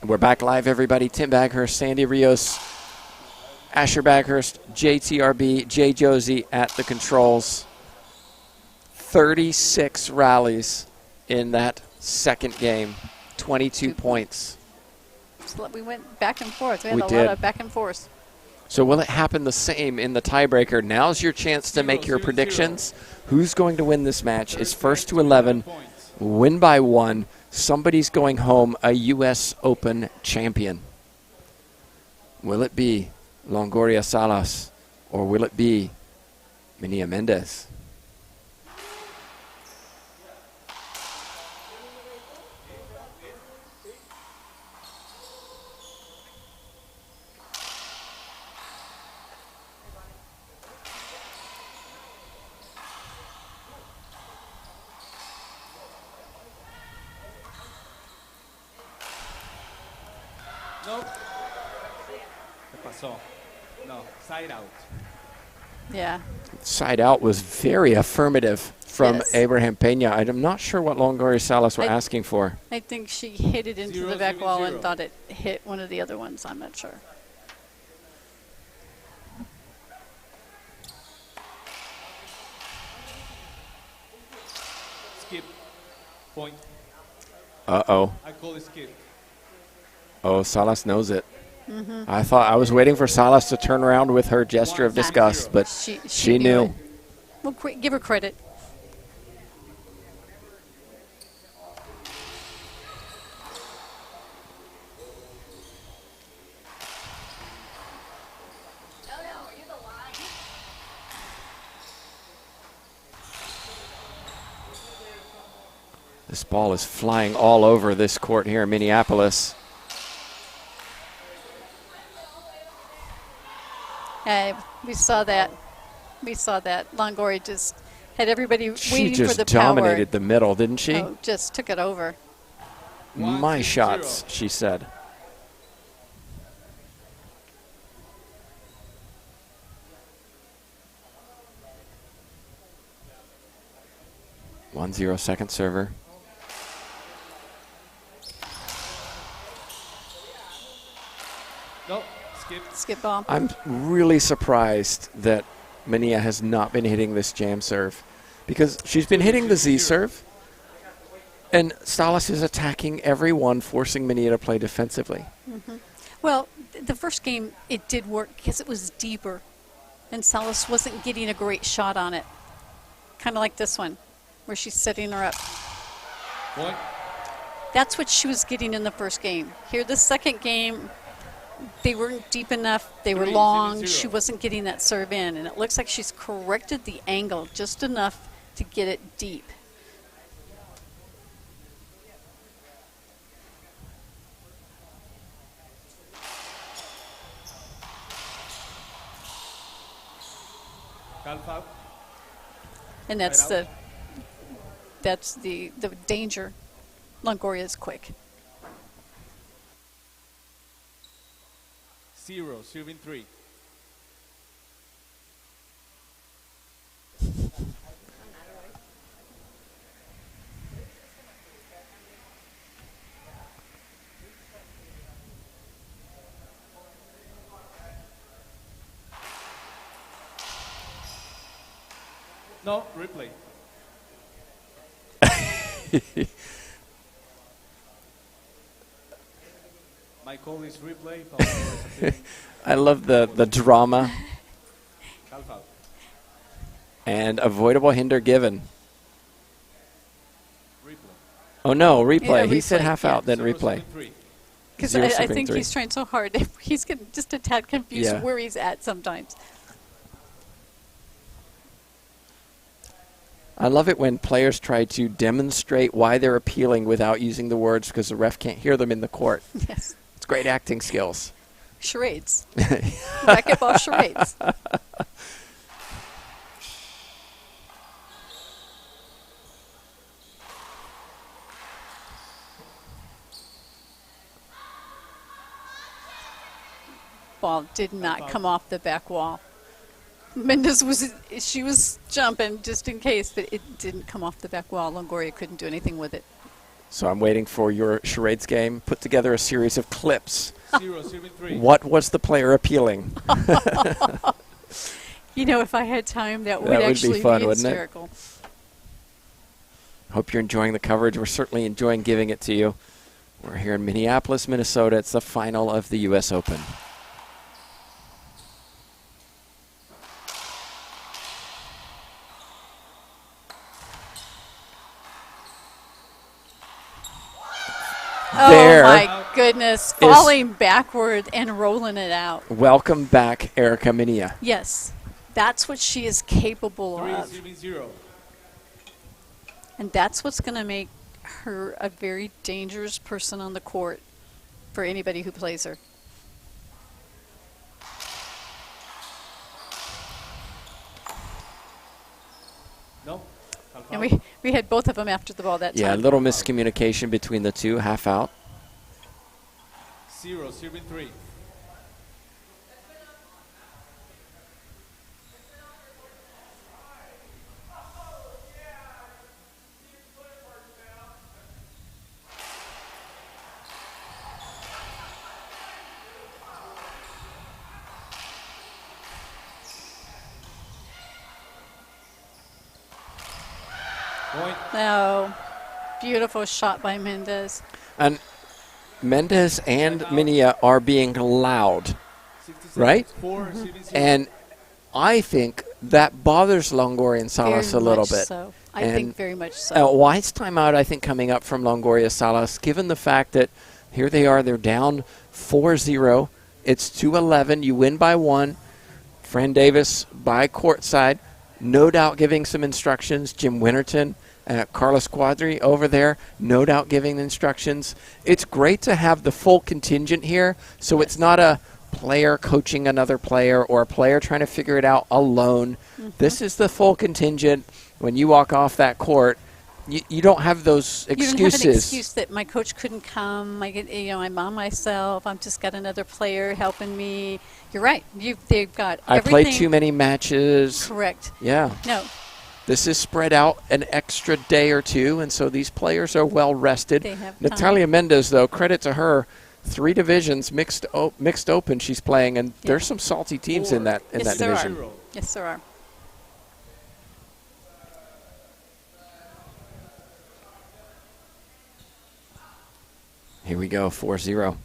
We're back live, everybody. Tim Baghurst, Sandy Rios, Asher Baghurst, JTRB, Jay Josie at the controls. 36 rallies in that second game, 22 points. So we went back and forth. We had We a did. lot of back and forth. So will it happen the same in the tiebreaker? Now's your chance to make your predictions. Who's going to win this match? It's first to 11, win by 1. Somebody's going home a US Open champion. Will it be Longoria Salas or will it be Minilla Mendez? No. ¿Qué pasó? No, side out. Yeah. Side out was very affirmative from Yes. Abraham Peña. I'm not sure what Longoria Salas were asking for. I think she hit it into the back wall 0-0. and thought it hit one of the other ones. I'm not sure. Skip. Point. Uh-oh. I call it skip. Oh, Salas knows it. I was waiting for Salas to turn around with her gesture of disgust, but she knew. it. Well, give her credit. This ball is flying all over this court here in Minneapolis. We saw that. We saw that. Longoria just had everybody She waiting for just the power. dominated the middle, didn't she? Oh, just took it over. My shots, she said. One zero second server. No, skip. Skip ball. I'm really surprised that Manilla has not been hitting this jam serve because she's been hitting the Z serve and Salas is attacking everyone, forcing Manilla to play defensively. Well, the first game, it did work because it was deeper, and Salas wasn't getting a great shot on it. Kind of like this one, where she's setting her up. Point. That's what she was getting in the first game. Here, the second game, they weren't deep enough. They were 3-0. long. She wasn't getting that serve in, and it looks like she's corrected the angle just enough to get it deep. Calf out. And that's Right the danger. Longoria is quick. 0, serving 3. No, replay. My call is replay. I love the drama Calf out. and avoidable hinder given. Replay. Oh no, replay. Yeah, He said replay, half yeah. out, then 0, replay. 3. Because Zero I serving think 3. he's trying so hard. He's getting just a tad confused Yeah. where he's at sometimes. I love it when players try to demonstrate why they're appealing without using the words because the ref can't hear them in the court. Yes. It's great acting skills. Charades. Racquetball charades. Ball did not come off the back wall. Mendez she was jumping just in case, but it didn't come off the back wall. Longoria couldn't do anything with it. So I'm waiting for your charades game. Put together a series of clips. 0, serving 3. What was the player appealing? You know, if I had time, that would That would actually be fun, be wouldn't it? hysterical. Hope you're enjoying the coverage. We're certainly enjoying giving it to you. We're here in Minneapolis, Minnesota. It's the final of the US Open. Oh, my goodness. Falling backward and rolling it out. Welcome back, Erica Manilla. Yes. That's what she is capable 3, of. serving 0. And that's what's going to make her a very dangerous person on the court for anybody who plays her. No. And we had both of them after the ball that time. Yeah, a little miscommunication between the two, half out. 0, serving 3. Oh, beautiful shot by Mendez. And Mendez and Manilla are being loud, right? And I think that bothers Longoria and Salas a little bit. So. I think very much so. A wise timeout, I think, coming up from Longoria Salas, given the fact that here they are, they're down 4-0. It's 2-11. You win by 1. Fran Davis by courtside, no doubt giving some instructions. Jim Winterton, Carlos Quadri over there, no doubt giving instructions. It's great to have the full contingent here, so it's not a player coaching another player or a player trying to figure it out alone. This is the full contingent. When you walk off that court, you don't have those excuses. You don't have an excuse that my coach couldn't come. I'm on myself. I've just got another player helping me. You're right. They've got I everything. played too many matches. Correct. Yeah. No. This is spread out an extra day or two, and so these players are well rested. They have Natalia Mendez, though, credit to her, 3 divisions, mixed open she's playing, and there's some salty teams in that division. Yes, there are. Here we go, 4-0.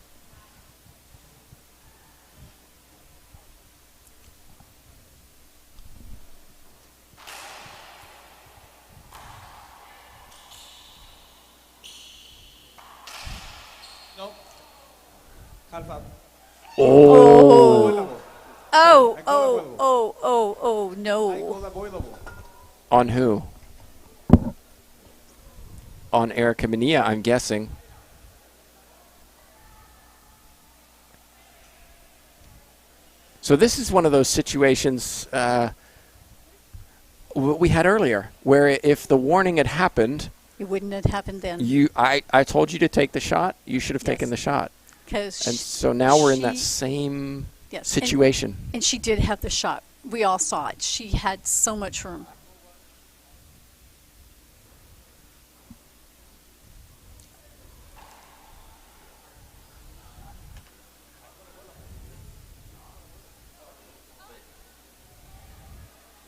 No. Half out. Oh, no. On who? On Erica Manilla, I'm guessing. So this is one of those situations we had earlier, where if the warning had happened, it wouldn't have happened then. I told you to take the shot. You should have taken the shot. And so now we're in that same situation. And she did have the shot. We all saw it. She had so much room.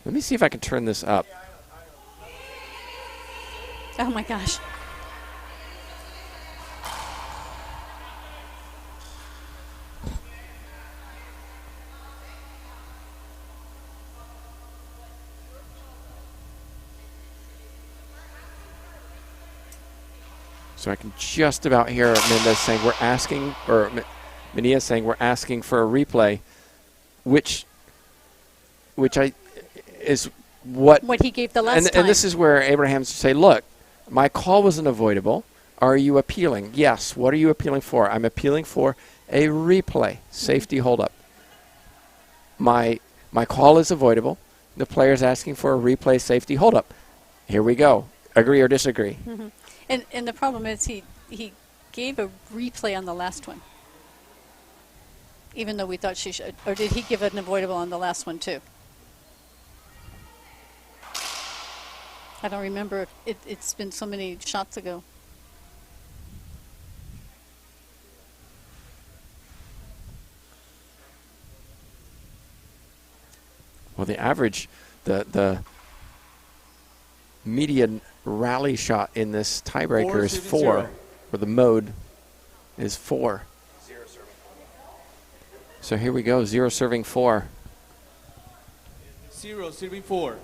Let me see if I can turn this up. Oh, my gosh. So I can just about hear Mendez saying we're asking, or Manilla saying we're asking for a replay, which is what he gave the last time. And this is where Abrahams say, look, my call wasn't avoidable. Are you appealing? Yes. What are you appealing for? I'm appealing for a replay, safety holdup. My call is avoidable. The player's asking for a replay, safety holdup. Here we go. Agree or disagree? Mm-hmm. And the problem is he gave a replay on the last one, even though we thought she should. Or did he give an avoidable on the last one too? I don't remember. It's been so many shots ago. Well, the average, the median rally shot in this tiebreaker is 4, or the mode is 4. So here we go, 0 serving 4. 0 serving 4.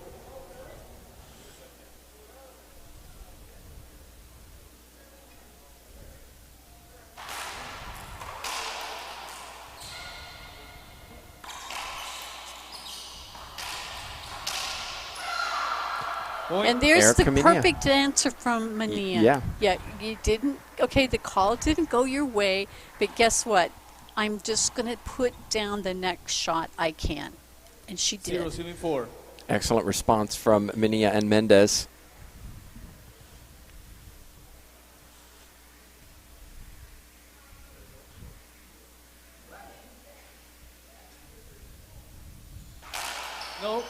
And there's Erica the Minilla. perfect answer from Manilla. Yeah. Yeah, you didn't, okay, the call didn't go your way, but guess what? I'm just going to put down the next shot I can. And she did. 0 serving 4. Excellent response from Minilla and Mendez. No,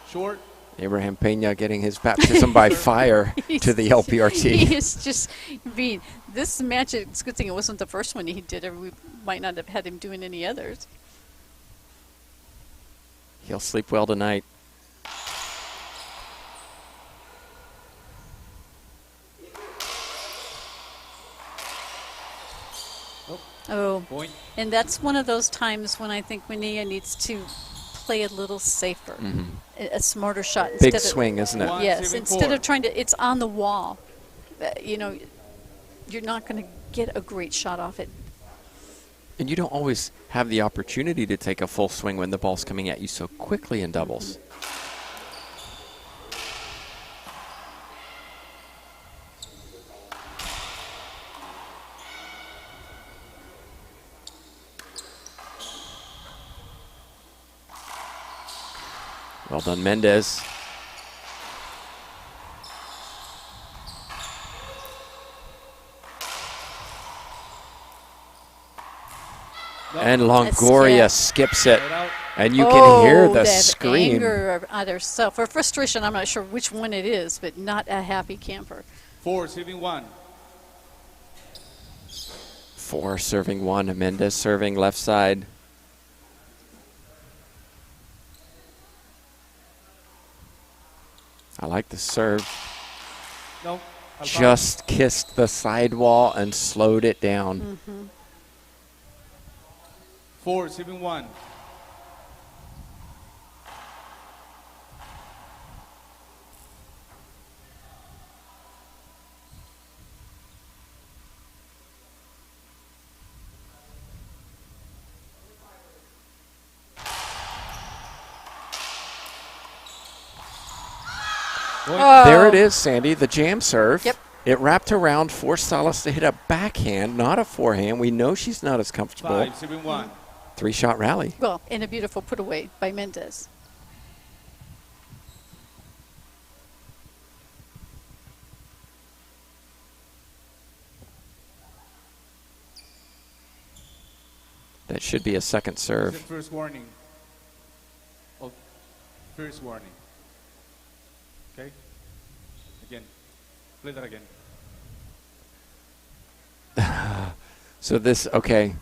short. Abraham Pena getting his baptism by fire to the LPRT. He is just, this match, it's a good thing it wasn't the first one he did, or we might not have had him doing any others. He'll sleep well tonight. Oh, Point. And that's one of those times when I think Manilla needs to play a little safer, a smarter shot. Big swing, isn't it? Yes, instead of trying to, it's on the wall. You know, you're not going to get a great shot off it. And you don't always have the opportunity to take a full swing when the ball's coming at you so quickly in doubles. Well done, Mendez. And Longoria skips it. And you can hear the scream. Anger out of herself. Or frustration, I'm not sure which one it is, but not a happy camper. 4 serving 1. 4 serving 1. Mendez serving left side. I like the serve. No. Just kissed the sidewall and slowed it down. 4 serving 1. There it is, Sandy, the jam serve. Yep. It wrapped around, forced Salas to hit a backhand, not a forehand. We know she's not as comfortable. 5 serving 1. 3-shot rally. Well, and a beautiful put away by Mendez. That should be a second serve. First warning. Oh, first warning. Okay? Again. Play that again. So this, okay,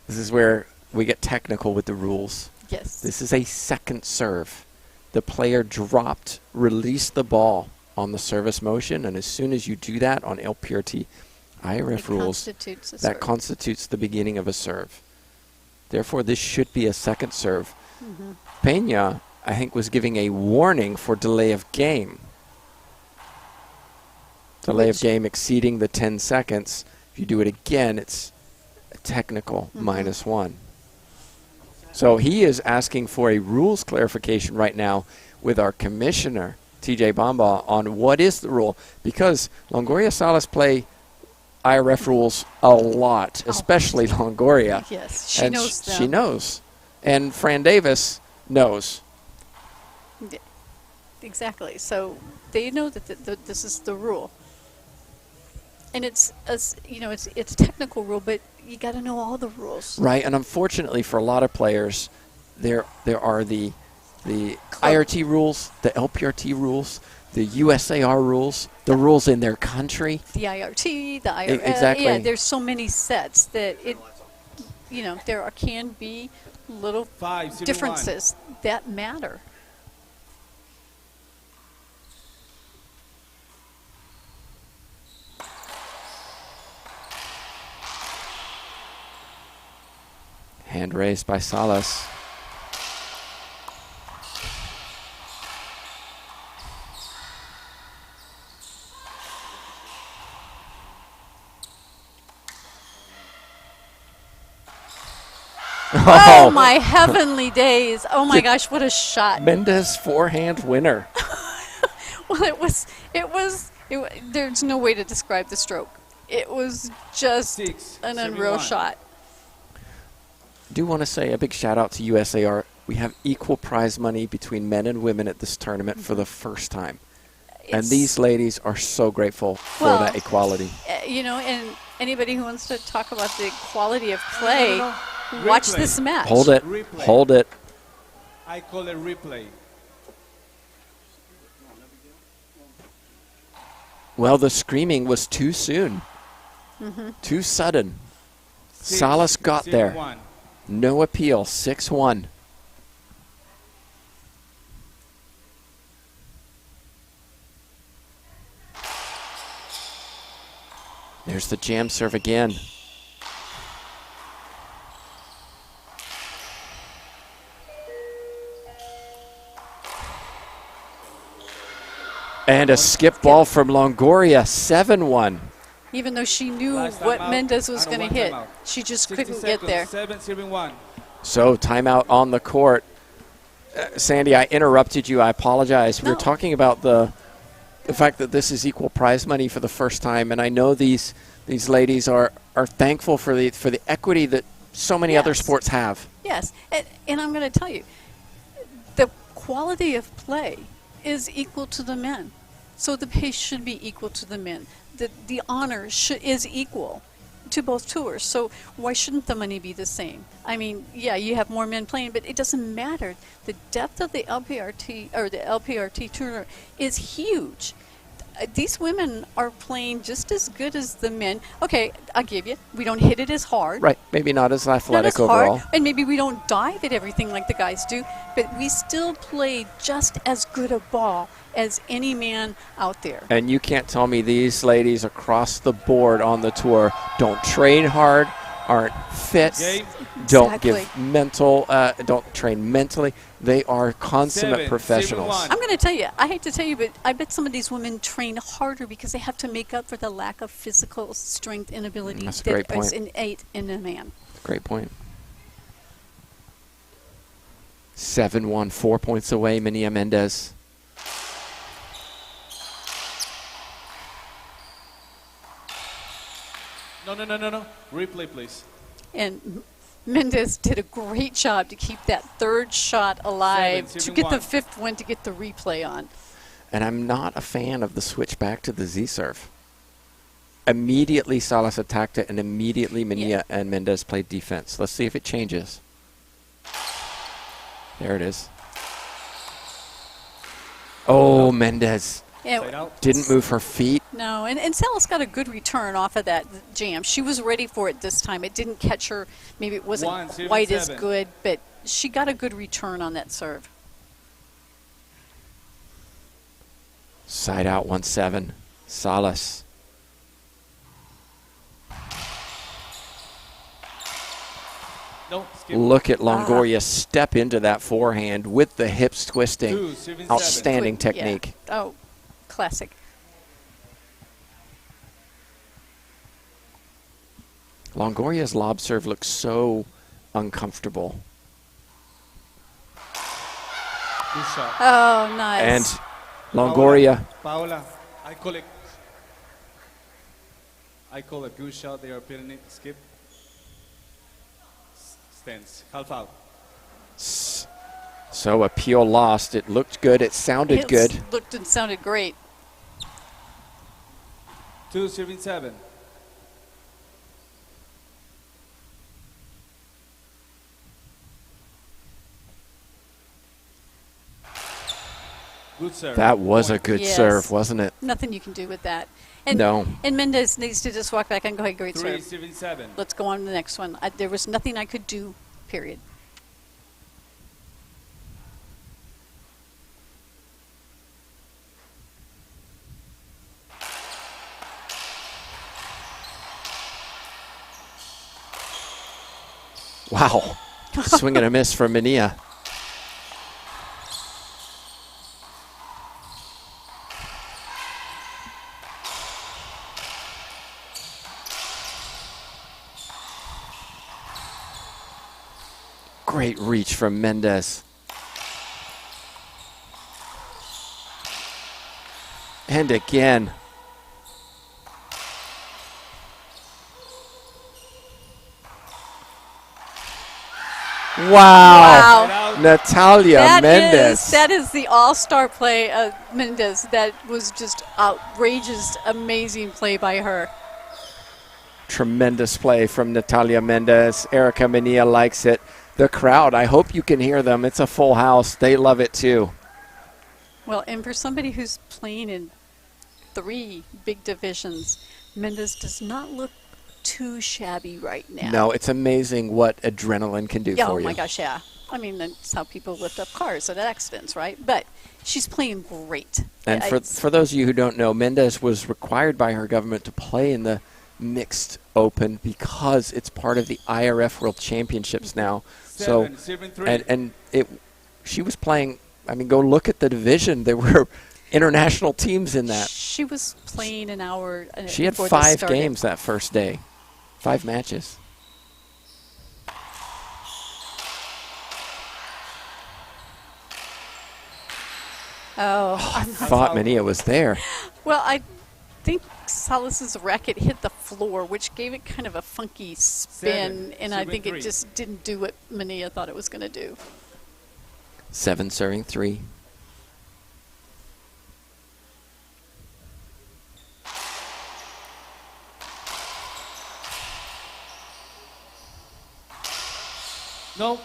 this is where we get technical with the rules. Yes. This is a second serve. The player dropped, released the ball on the service motion, and as soon as you do that on LPRT IRF rules, that constitutes the beginning of a serve. Therefore, this should be a second serve. Pena, I think, was giving a warning for delay of game. Delay of game exceeding the 10 seconds. If you do it again, it's a technical -1. So he is asking for a rules clarification right now with our commissioner, TJ Bamba, on what is the rule. Because Longoria Salas play IRF rules a lot, especially Longoria. Yes, she knows them. She knows. And Fran Davis knows. Exactly. So they know that this is the rule. And it's a technical rule, but you got to know all the rules. Right, and unfortunately for a lot of players, there are the IRT rules, the LPRT rules, the USAR rules, the rules in their country. The IRT, the IRS. Exactly. Yeah, there's so many sets that there can be little differences that matter. Hand raised by Salas. Oh, my heavenly days. Oh, my gosh, what a shot. Mendez forehand winner. Well, there's no way to describe the stroke. It was just an unreal shot. I do want to say a big shout out to USAR. We have equal prize money between men and women at this tournament for the first time. And these ladies are so grateful for that equality. You know, and anybody who wants to talk about the quality of play, watch this match. Hold it. Replay. Hold it. I call it replay. Well, the screaming was too soon. Too sudden. Salas got there. 6-1. No appeal. 6-1. There's the jam serve again. And a skip ball from Longoria, 7-1. Even though she knew Last what timeout Mendez was and a going to hit, timeout. she just 60 couldn't get there. 7-1. So timeout on the court. Sandy, I interrupted you. I apologize. We were talking about the fact that this is equal prize money for the first time, and I know these ladies are thankful for the equity that so many other sports have. Yes, and I'm going to tell you, the quality of play is equal to the men. So the pace should be equal to the men. The honor is equal to both tours. So why shouldn't the money be the same? I mean, yeah, you have more men playing, but it doesn't matter. The depth of the LPRT or the LPRT tour is huge. These women are playing just as good as the men. Okay, I'll give you. We don't hit it as hard. Right, maybe not as athletic not as overall. hard, and maybe we don't dive at everything like the guys do, but we still play just as good a ball as any man out there. And you can't tell me these ladies across the board on the tour don't train hard, aren't fit, don't give mental, don't train mentally. They are consummate professionals. 7-1. I'm going to tell you, I hate to tell you, but I bet some of these women train harder because they have to make up for the lack of physical strength and ability That's a great that is point. innate in a man. Great point. 7-1, 4 points away, Minilla Mendez. No. Replay, please. And Mendez did a great job to keep that third shot alive, 7-1. to get the fifth one, to get the replay on. And I'm not a fan of the switch back to the Z-serve. Immediately Salas attacked it, and immediately Manilla and Mendez played defense. Let's see if it changes. There it is. Oh, Mendez didn't move her feet. No, and Salas got a good return off of that jam. She was ready for it this time. It didn't catch her. Maybe it wasn't quite as good, but she got a good return on that serve. Side out 1-7. Salas. No, skip. Look at Longoria step into that forehand with the hips twisting. 2-7. Outstanding technique. Yeah. Oh, classic. Longoria's lob serve looks so uncomfortable. Good shot. Oh, nice. And Longoria. Paola, I call a good shot. They are pitting it. Skip. Stands. Half out. So appeal lost. It looked good. It sounded good. Looked and sounded great. 2-7. Good serve. That was a good Yes. serve, wasn't it? Nothing you can do with that. And, No. And Mendez needs to just walk back and go, hey, great serve. 3-7. Let's go on to the next one. There was nothing I could do, period. Wow. Swing and a miss from Manilla. Great reach from Mendez. And again. Wow. Natalia Mendez. That is the all-star play of Mendez. That was just outrageous, amazing play by her. Tremendous play from Natalia Mendez. Erica Manilla likes it. The crowd, I hope you can hear them. It's a full house. They love it too. Well, and for somebody who's playing in 3 big divisions, Mendez does not look too shabby right now. No, it's amazing what adrenaline can do for you. Oh my gosh, yeah. I mean, that's how people lift up cars at accidents, right? But she's playing great. And for those of you who don't know, Mendez was required by her government to play in the mixed open because it's part of the IRF World Championships now. She was playing, I mean, go look at the division. There were international teams in that. She was playing an hour. She had 5 games that first day, 5 matches. Oh, I thought Manilla was there. Well, I think Salas's racket hit the floor, which gave it kind of a funky spin, and I think it just didn't do what Manilla thought it was going to do. 7 serving 3. No.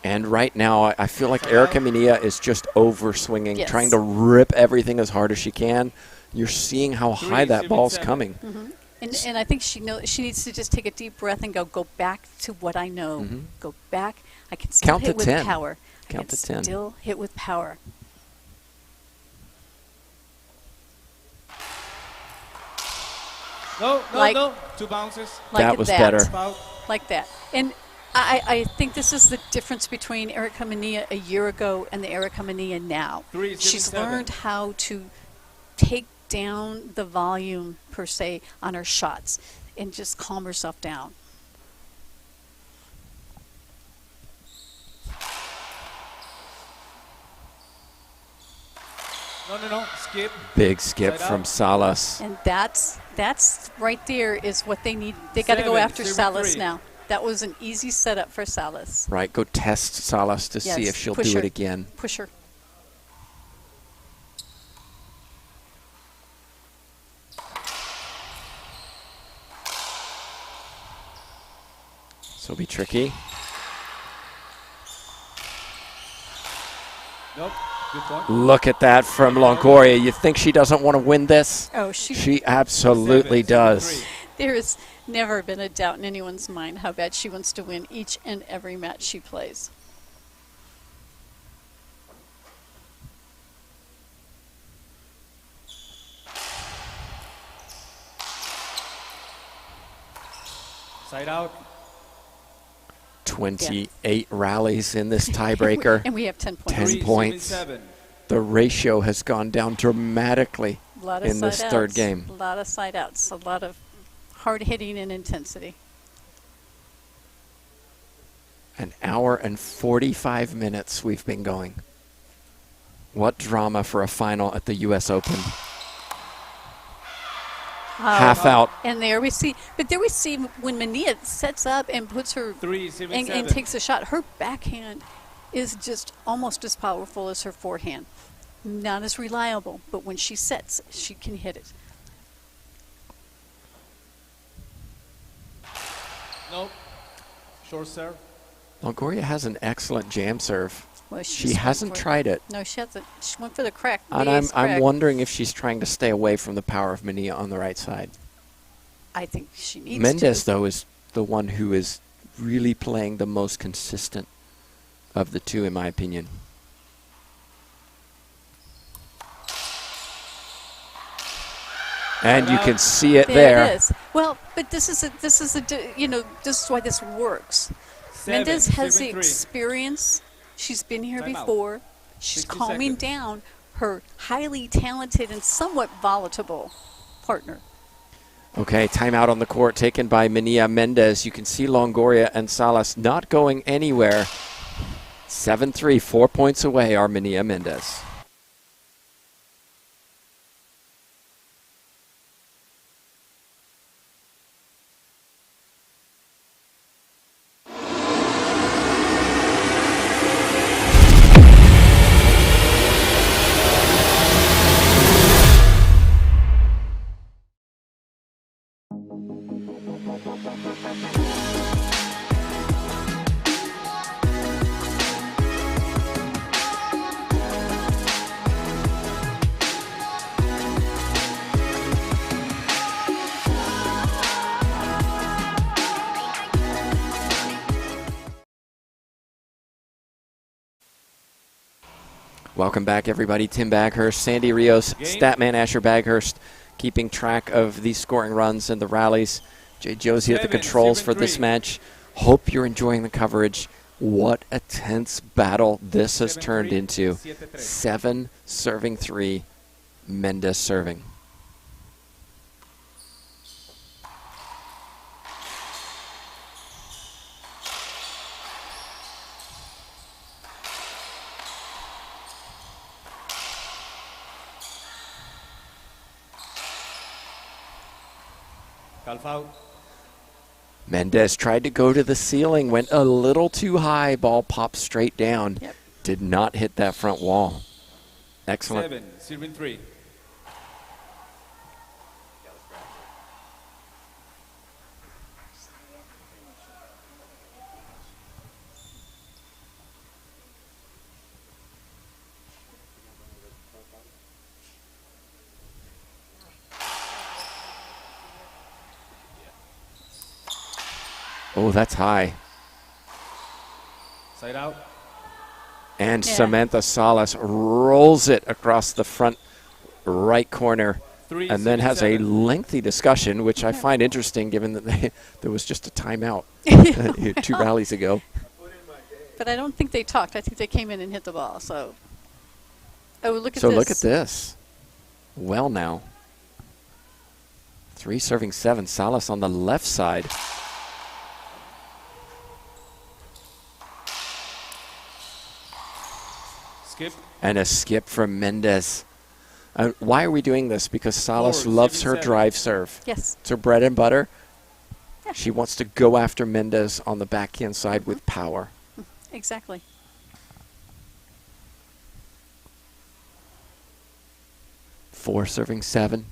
And right now, I feel like Erica Manilla is just over-swinging, Yes. trying to rip everything as hard as she can. You're seeing how high that ball's coming. Mm-hmm. And I think she needs to just take a deep breath and go back to what I know. Mm-hmm. Go back. I can still hit with 10. power. Count to 10. Still hit with power. No. 2 bounces. That was better. Like that. And I think this is the difference between Erica Manilla a year ago and the Erica Manilla now. She's learned how to take down the volume, per se, on her shots and just calm herself down. No. Skip. Big skip from Salas. And that's right there is what they need. They got to go after Salas now. That was an easy setup for Salas. Right, go test Salas to see if she'll do it again. Push her. So it'll be tricky. Nope. Good point. Look at that from Longoria. You think she doesn't want to win this? Oh, she absolutely does. There has never been a doubt in anyone's mind how bad she wants to win each and every match she plays. Side out. 28 rallies in this tiebreaker. And we have 10 points. 10 points. The ratio has gone down dramatically in this third game. A lot of side outs, a lot of hard hitting and intensity. An hour and 45 minutes we've been going. What drama for a final at the US Open. Half out. And there we see, when Manilla sets up and puts her and takes a shot, her backhand is just almost as powerful as her forehand. Not as reliable, but when she sets, she can hit it. Nope. Short serve. Longoria has an excellent jam serve. Well, she hasn't tried it. No, she hasn't. She went for the crack. And I'm wondering if she's trying to stay away from the power of Manilla on the right side. I think she needs Mendez, to. though, is the one who is really playing the most consistent of the two, in my opinion. And you can see it there. It is. Well, but this is why this works. Mendez has the 7-3. experience. She's been here Timeout. before. She's 60 calming seconds. down her highly talented and somewhat volatile partner. Okay, timeout on the court taken by Manilla. Mendez. You can see Longoria and Salas not going anywhere. 7-3, 4 points away are Manilla Mendez. Welcome back, everybody. Tim Baghurst, Sandy Rios, Statman Asher Baghurst, keeping track of these scoring runs and the rallies. Jay Josie at the controls for this match. Hope you're enjoying the coverage. What a tense battle this has turned into. 7 serving 3, Mendez serving. Mendez tried to go to the ceiling, went a little too high, ball popped straight down. Yep. Did not hit that front wall. Excellent. 7, serving 3. Oh, that's high. Side out. And Samantha Salas rolls it across the front right corner, 3, and then has a 7. lengthy discussion, which I find interesting given that there was just a timeout 2 rallies ago. But I don't think they talked. I think they came in and hit the ball. So, oh, look at So this. look at this. Well now. 3 serving 7. Salas on the left side. Skip. And a skip from Mendez. Why are we doing this? Because Salas 4, loves her 7. drive serve. Yes. It's her bread and butter. Yeah. She wants to go after Mendez on the backhand side with power. Exactly. Four serving 7.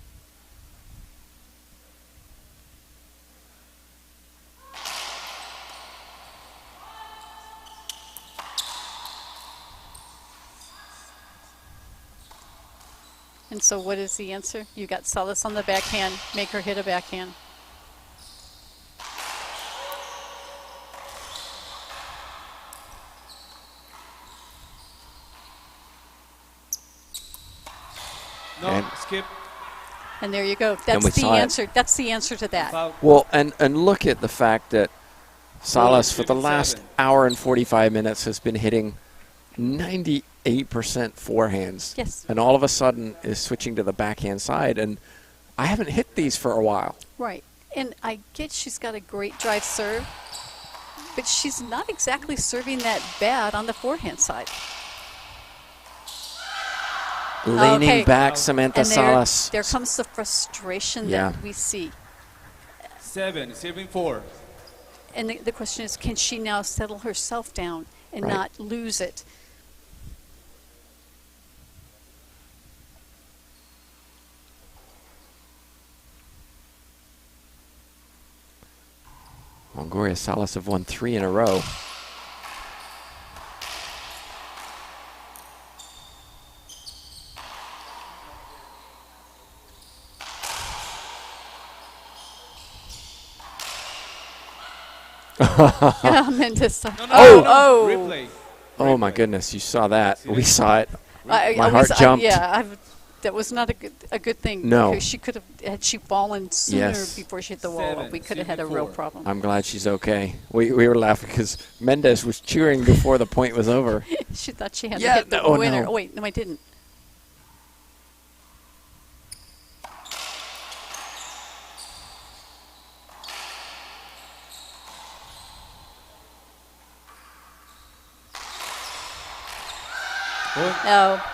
And so what is the answer? You got Salas on the backhand. Make her hit a backhand. No, And skip. And there you go. we That's the saw it. answer. That's the answer to that. Foul. Well, and look at the fact that Salas, for the 57. last hour and 45 minutes, has been hitting 98% forehands. Yes. And all of a sudden is switching to the backhand side. And I haven't hit these for a while. Right. And I get she's got a great drive serve, but she's not exactly serving that bad on the forehand side. Leaning Okay. back, Samantha And Salas. there comes the frustration Yeah. that we see. 7, serving 4. And the question is, can she now settle herself down and Right. not lose it? Longoria Salas have won 3 in a row. Mendez. Oh! Replay. Oh my goodness, you saw that. We saw it. I My was- heart jumped. yeah, That was not a good thing. No. Because she could have, had she fallen sooner Yes. before she hit the wall, we could have had a real problem. I'm glad she's okay. We were laughing because Mendez was cheering before the point was over. She thought she had Yeah, to hit the no, winner. no. Oh, wait, no, I didn't. Oh.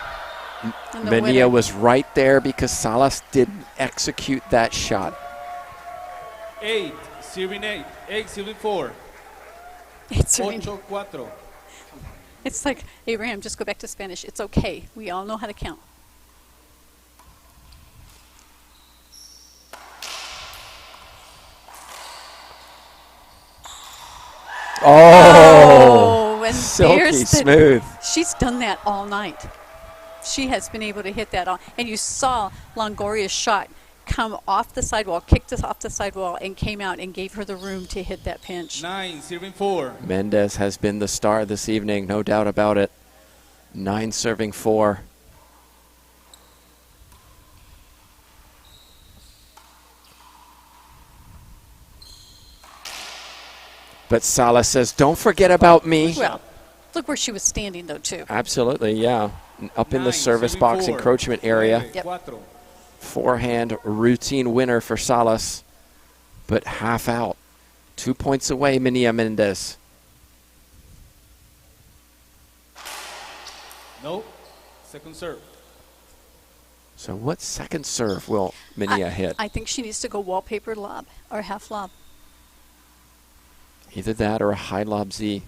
And the Manilla winner. was right there because Salas didn't execute that shot. 8, serving 8. 8, serving 4. It's serving- 8-4. It's like, Abraham, just go back to Spanish. It's okay. We all know how to count. Oh, and silky there's the- smooth. She's done that all night. She has been able to hit that all. And you saw Longoria's shot come off the sidewall, kicked us off the sidewall, and came out and gave her the room to hit that pinch. 9, serving 4. Mendez has been the star this evening, no doubt about it. 9 serving 4. But Salas says, don't forget about me. Well, look where she was standing, though, too. Absolutely, yeah. Up in the 9, service serving box 4. encroachment area. Yep. 4. Forehand routine winner for Salas, but half out. 2 points away, Minilla Mendez. No. Second serve. So what second serve will Minilla hit? I think she needs to go wallpaper lob or half lob. Either that or a high lob Z.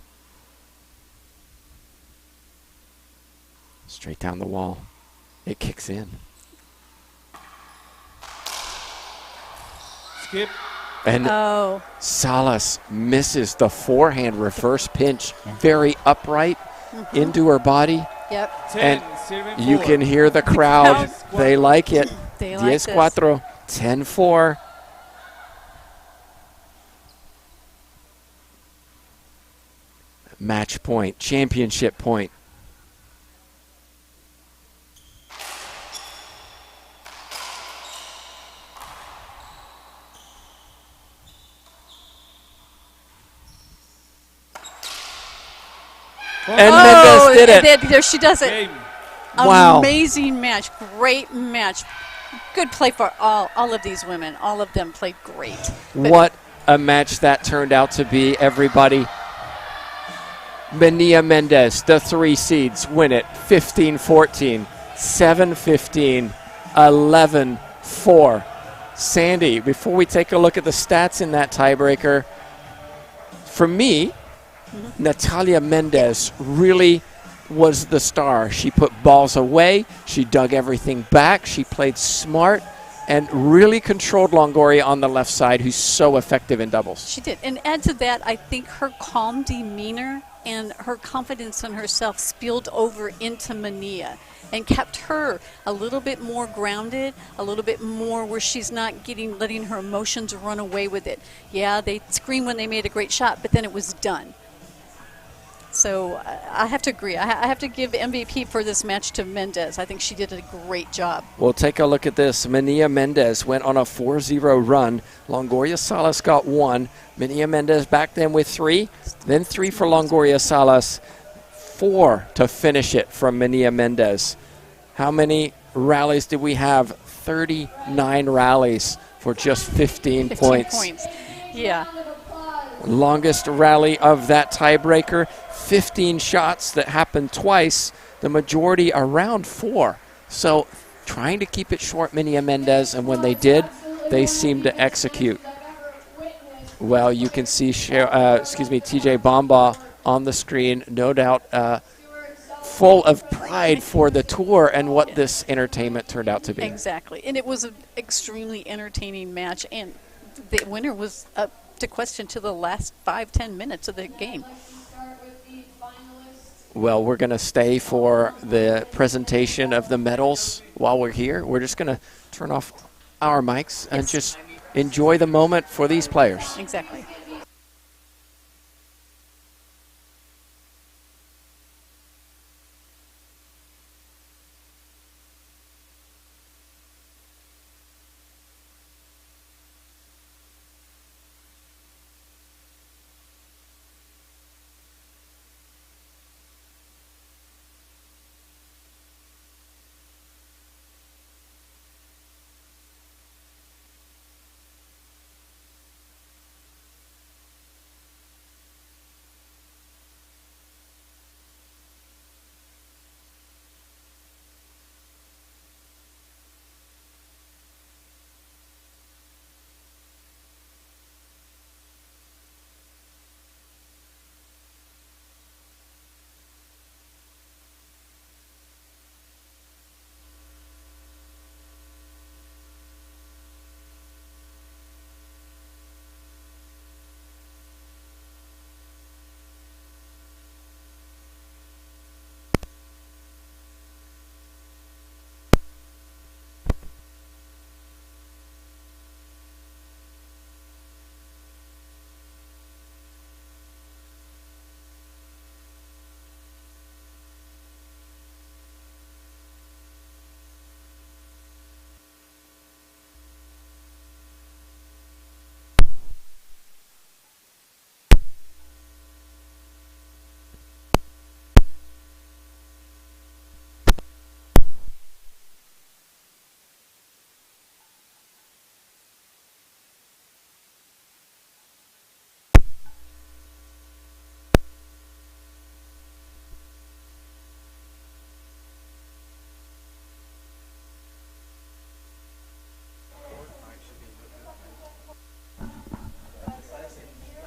Straight down the wall. It kicks in. Skip. And Oh. Salas misses the forehand reverse pinch. Very upright into her body. Yep. 10, And serving you 4. can hear the crowd. They like it. They like this. 10-4. 10-4. Match point. Championship point. And Mendez did it. There she does it. Game. Wow. Amazing match. Great match. Good play for all of these women. All of them played great. But What a match that turned out to be, everybody. Minilla Mendez, the 3 seeds, win it 15-14, 7-15, 11-4. Sandy, before we take a look at the stats in that tiebreaker, for me, Natalia Mendez really was the star. She put balls away. She dug everything back. She played smart and really controlled Longoria on the left side, who's so effective in doubles. she did. And add to that, I think her calm demeanor and her confidence in herself spilled over into Manilla and kept her a little bit more grounded, a little bit more where she's not letting her emotions run away with it. Yeah, they screamed when they made a great shot, but then it was done. So I have to agree. I have to give MVP for this match to Mendez. I think she did a great job. We'll take a look at this. Minilla Mendez went on a 4-0 run. Longoria Salas got 1. Minilla Mendez back then with 3. Then 3 for Longoria Salas. 4 to finish it from Minilla Mendez. How many rallies did we have? 39 rallies for just 15 points. Yeah. Longest rally of that tiebreaker. 15 shots that happened twice, the majority around 4. So trying to keep it short, Minilla Mendez, and when they did, they seemed to execute. Well, you can see TJ Bamba on the screen, no doubt full of pride for the tour and what this entertainment turned out to be. Exactly. And it was an extremely entertaining match, and the winner was up to question to the last 5-10 minutes of the game. Well, we're going to stay for the presentation of the medals while we're here. We're just going to turn off our mics and just enjoy the moment for these players. Exactly.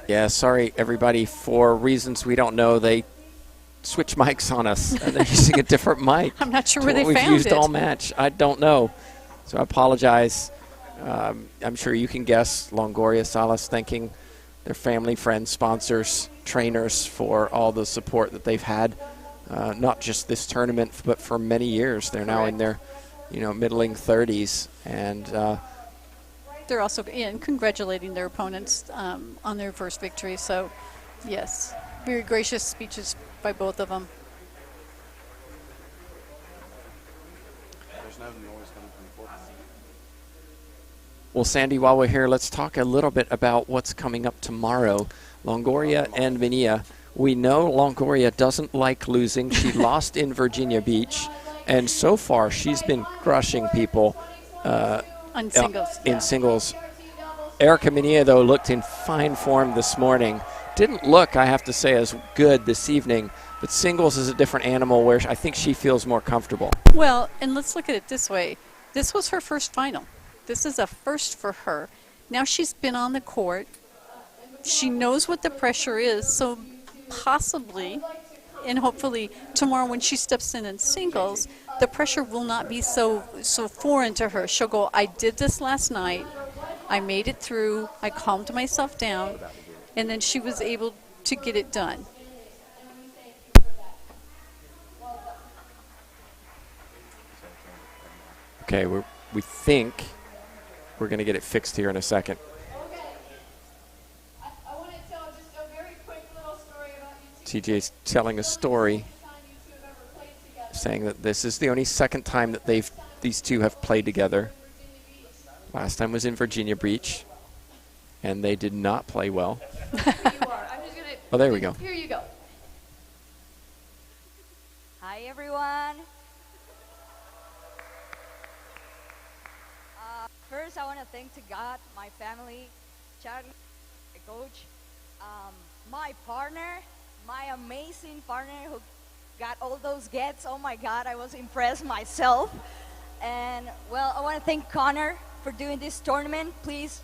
Yeah, sorry, everybody. For reasons we don't know, they switch mics on us. And they're using a different mic. I'm not sure to where they what we've found used it. all match. I don't know. So I apologize. I'm sure you can guess. Longoria, Salas thanking their family, friends, sponsors, trainers for all the support that they've had. Not just this tournament, but for many years. They're now in their, middling 30s. And they're also congratulating their opponents on their first victory. So, yes, very gracious speeches by both of them. There's no noise coming from the court. Well, Sandy, while we're here, let's talk a little bit about what's coming up tomorrow. Longoria and Manilla. We know Longoria doesn't like losing. She lost in Virginia Beach, and so far she's been crushing people on singles. In singles. Erica Manilla, though, looked in fine form this morning. Didn't look, I have to say, as good this evening, but singles is a different animal where I think she feels more comfortable. Well, and let's look at it this way. This was her first final. This is a first for her. Now she's been on the court. She knows what the pressure is, so possibly and hopefully tomorrow when she steps in singles, the pressure will not be so foreign to her. She'll go, I did this last night. I made it through. I calmed myself down. And then she was able to get it done. Okay, we think we're going to get it fixed here in a second. TJ's telling a story, saying that this is the only second time that these two have played together. Last time was in Virginia Beach, and they did not play well. Oh, there we go. Here you go. Hi, everyone. First, I want to thank to God, my family, Charlie, my coach, my partner, my amazing partner who got all those gets. Oh my God, I was impressed myself. And well, I want to thank Connor for doing this tournament. Please.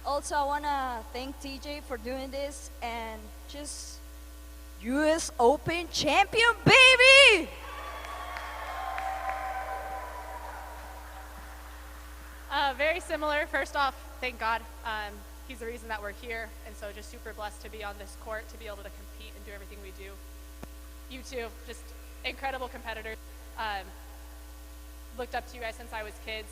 Also, I want to thank TJ for doing this and just US Open champion, baby! Very similar. First off, thank God. He's the reason that we're here, and so just super blessed to be on this court, to be able to compete and do everything we do. You two, just incredible competitors. Looked up to you guys since I was kids.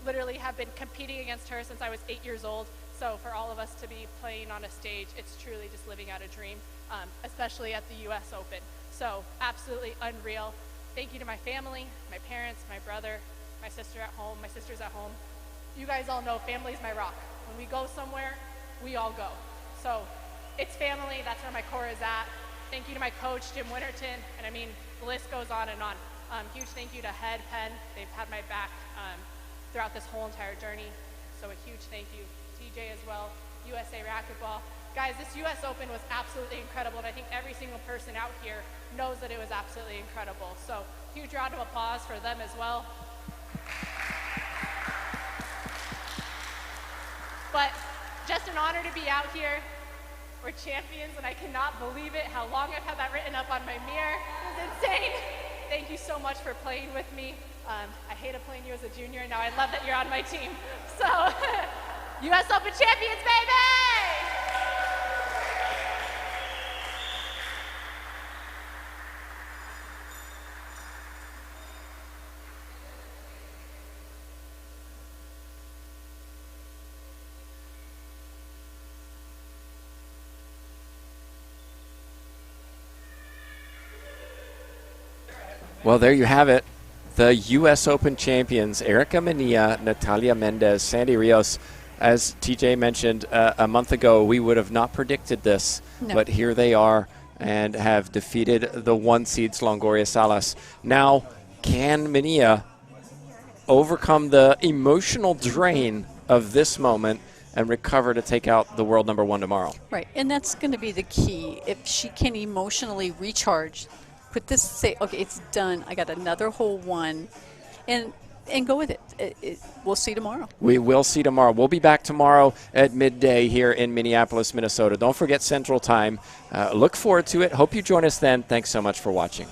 Literally have been competing against her since I was 8 years old. So for all of us to be playing on a stage, it's truly just living out a dream, especially at the US Open. So absolutely unreal. Thank you to my family, my parents, my brother, my sister at home, my sisters at home. You guys all know family's my rock. When we go somewhere, we all go. So it's family, that's where my core is at. Thank you to my coach, Jim Winterton, and I mean, the list goes on and on. Huge thank you to Head, Penn. They've had my back throughout this whole entire journey. So a huge thank you. TJ as well, USA Racquetball. Guys, this US Open was absolutely incredible, and I think every single person out here knows that it was absolutely incredible. So huge round of applause for them as well. But just an honor to be out here. We're champions, and I cannot believe it, how long I've had that written up on my mirror. It was insane. Thank you so much for playing with me. I hated playing you as a junior, and now I love that you're on my team. So, US Open champions, baby! Well, there you have it. The U.S. Open champions, Erica Manilla, Natalia Mendez, Sandy Rios. As TJ mentioned a month ago, we would have not predicted this, but here they are and have defeated the one seeds, Longoria, Salas. Now, can Manilla overcome the emotional drain of this moment and recover to take out the world number one tomorrow? Right, and that's going to be the key. If she can emotionally recharge Put this, say, okay, it's done. I got another hole one, and go with it. We'll see tomorrow. We will see tomorrow. We'll be back tomorrow at midday here in Minneapolis, Minnesota. Don't forget Central Time. Look forward to it. Hope you join us then. Thanks so much for watching.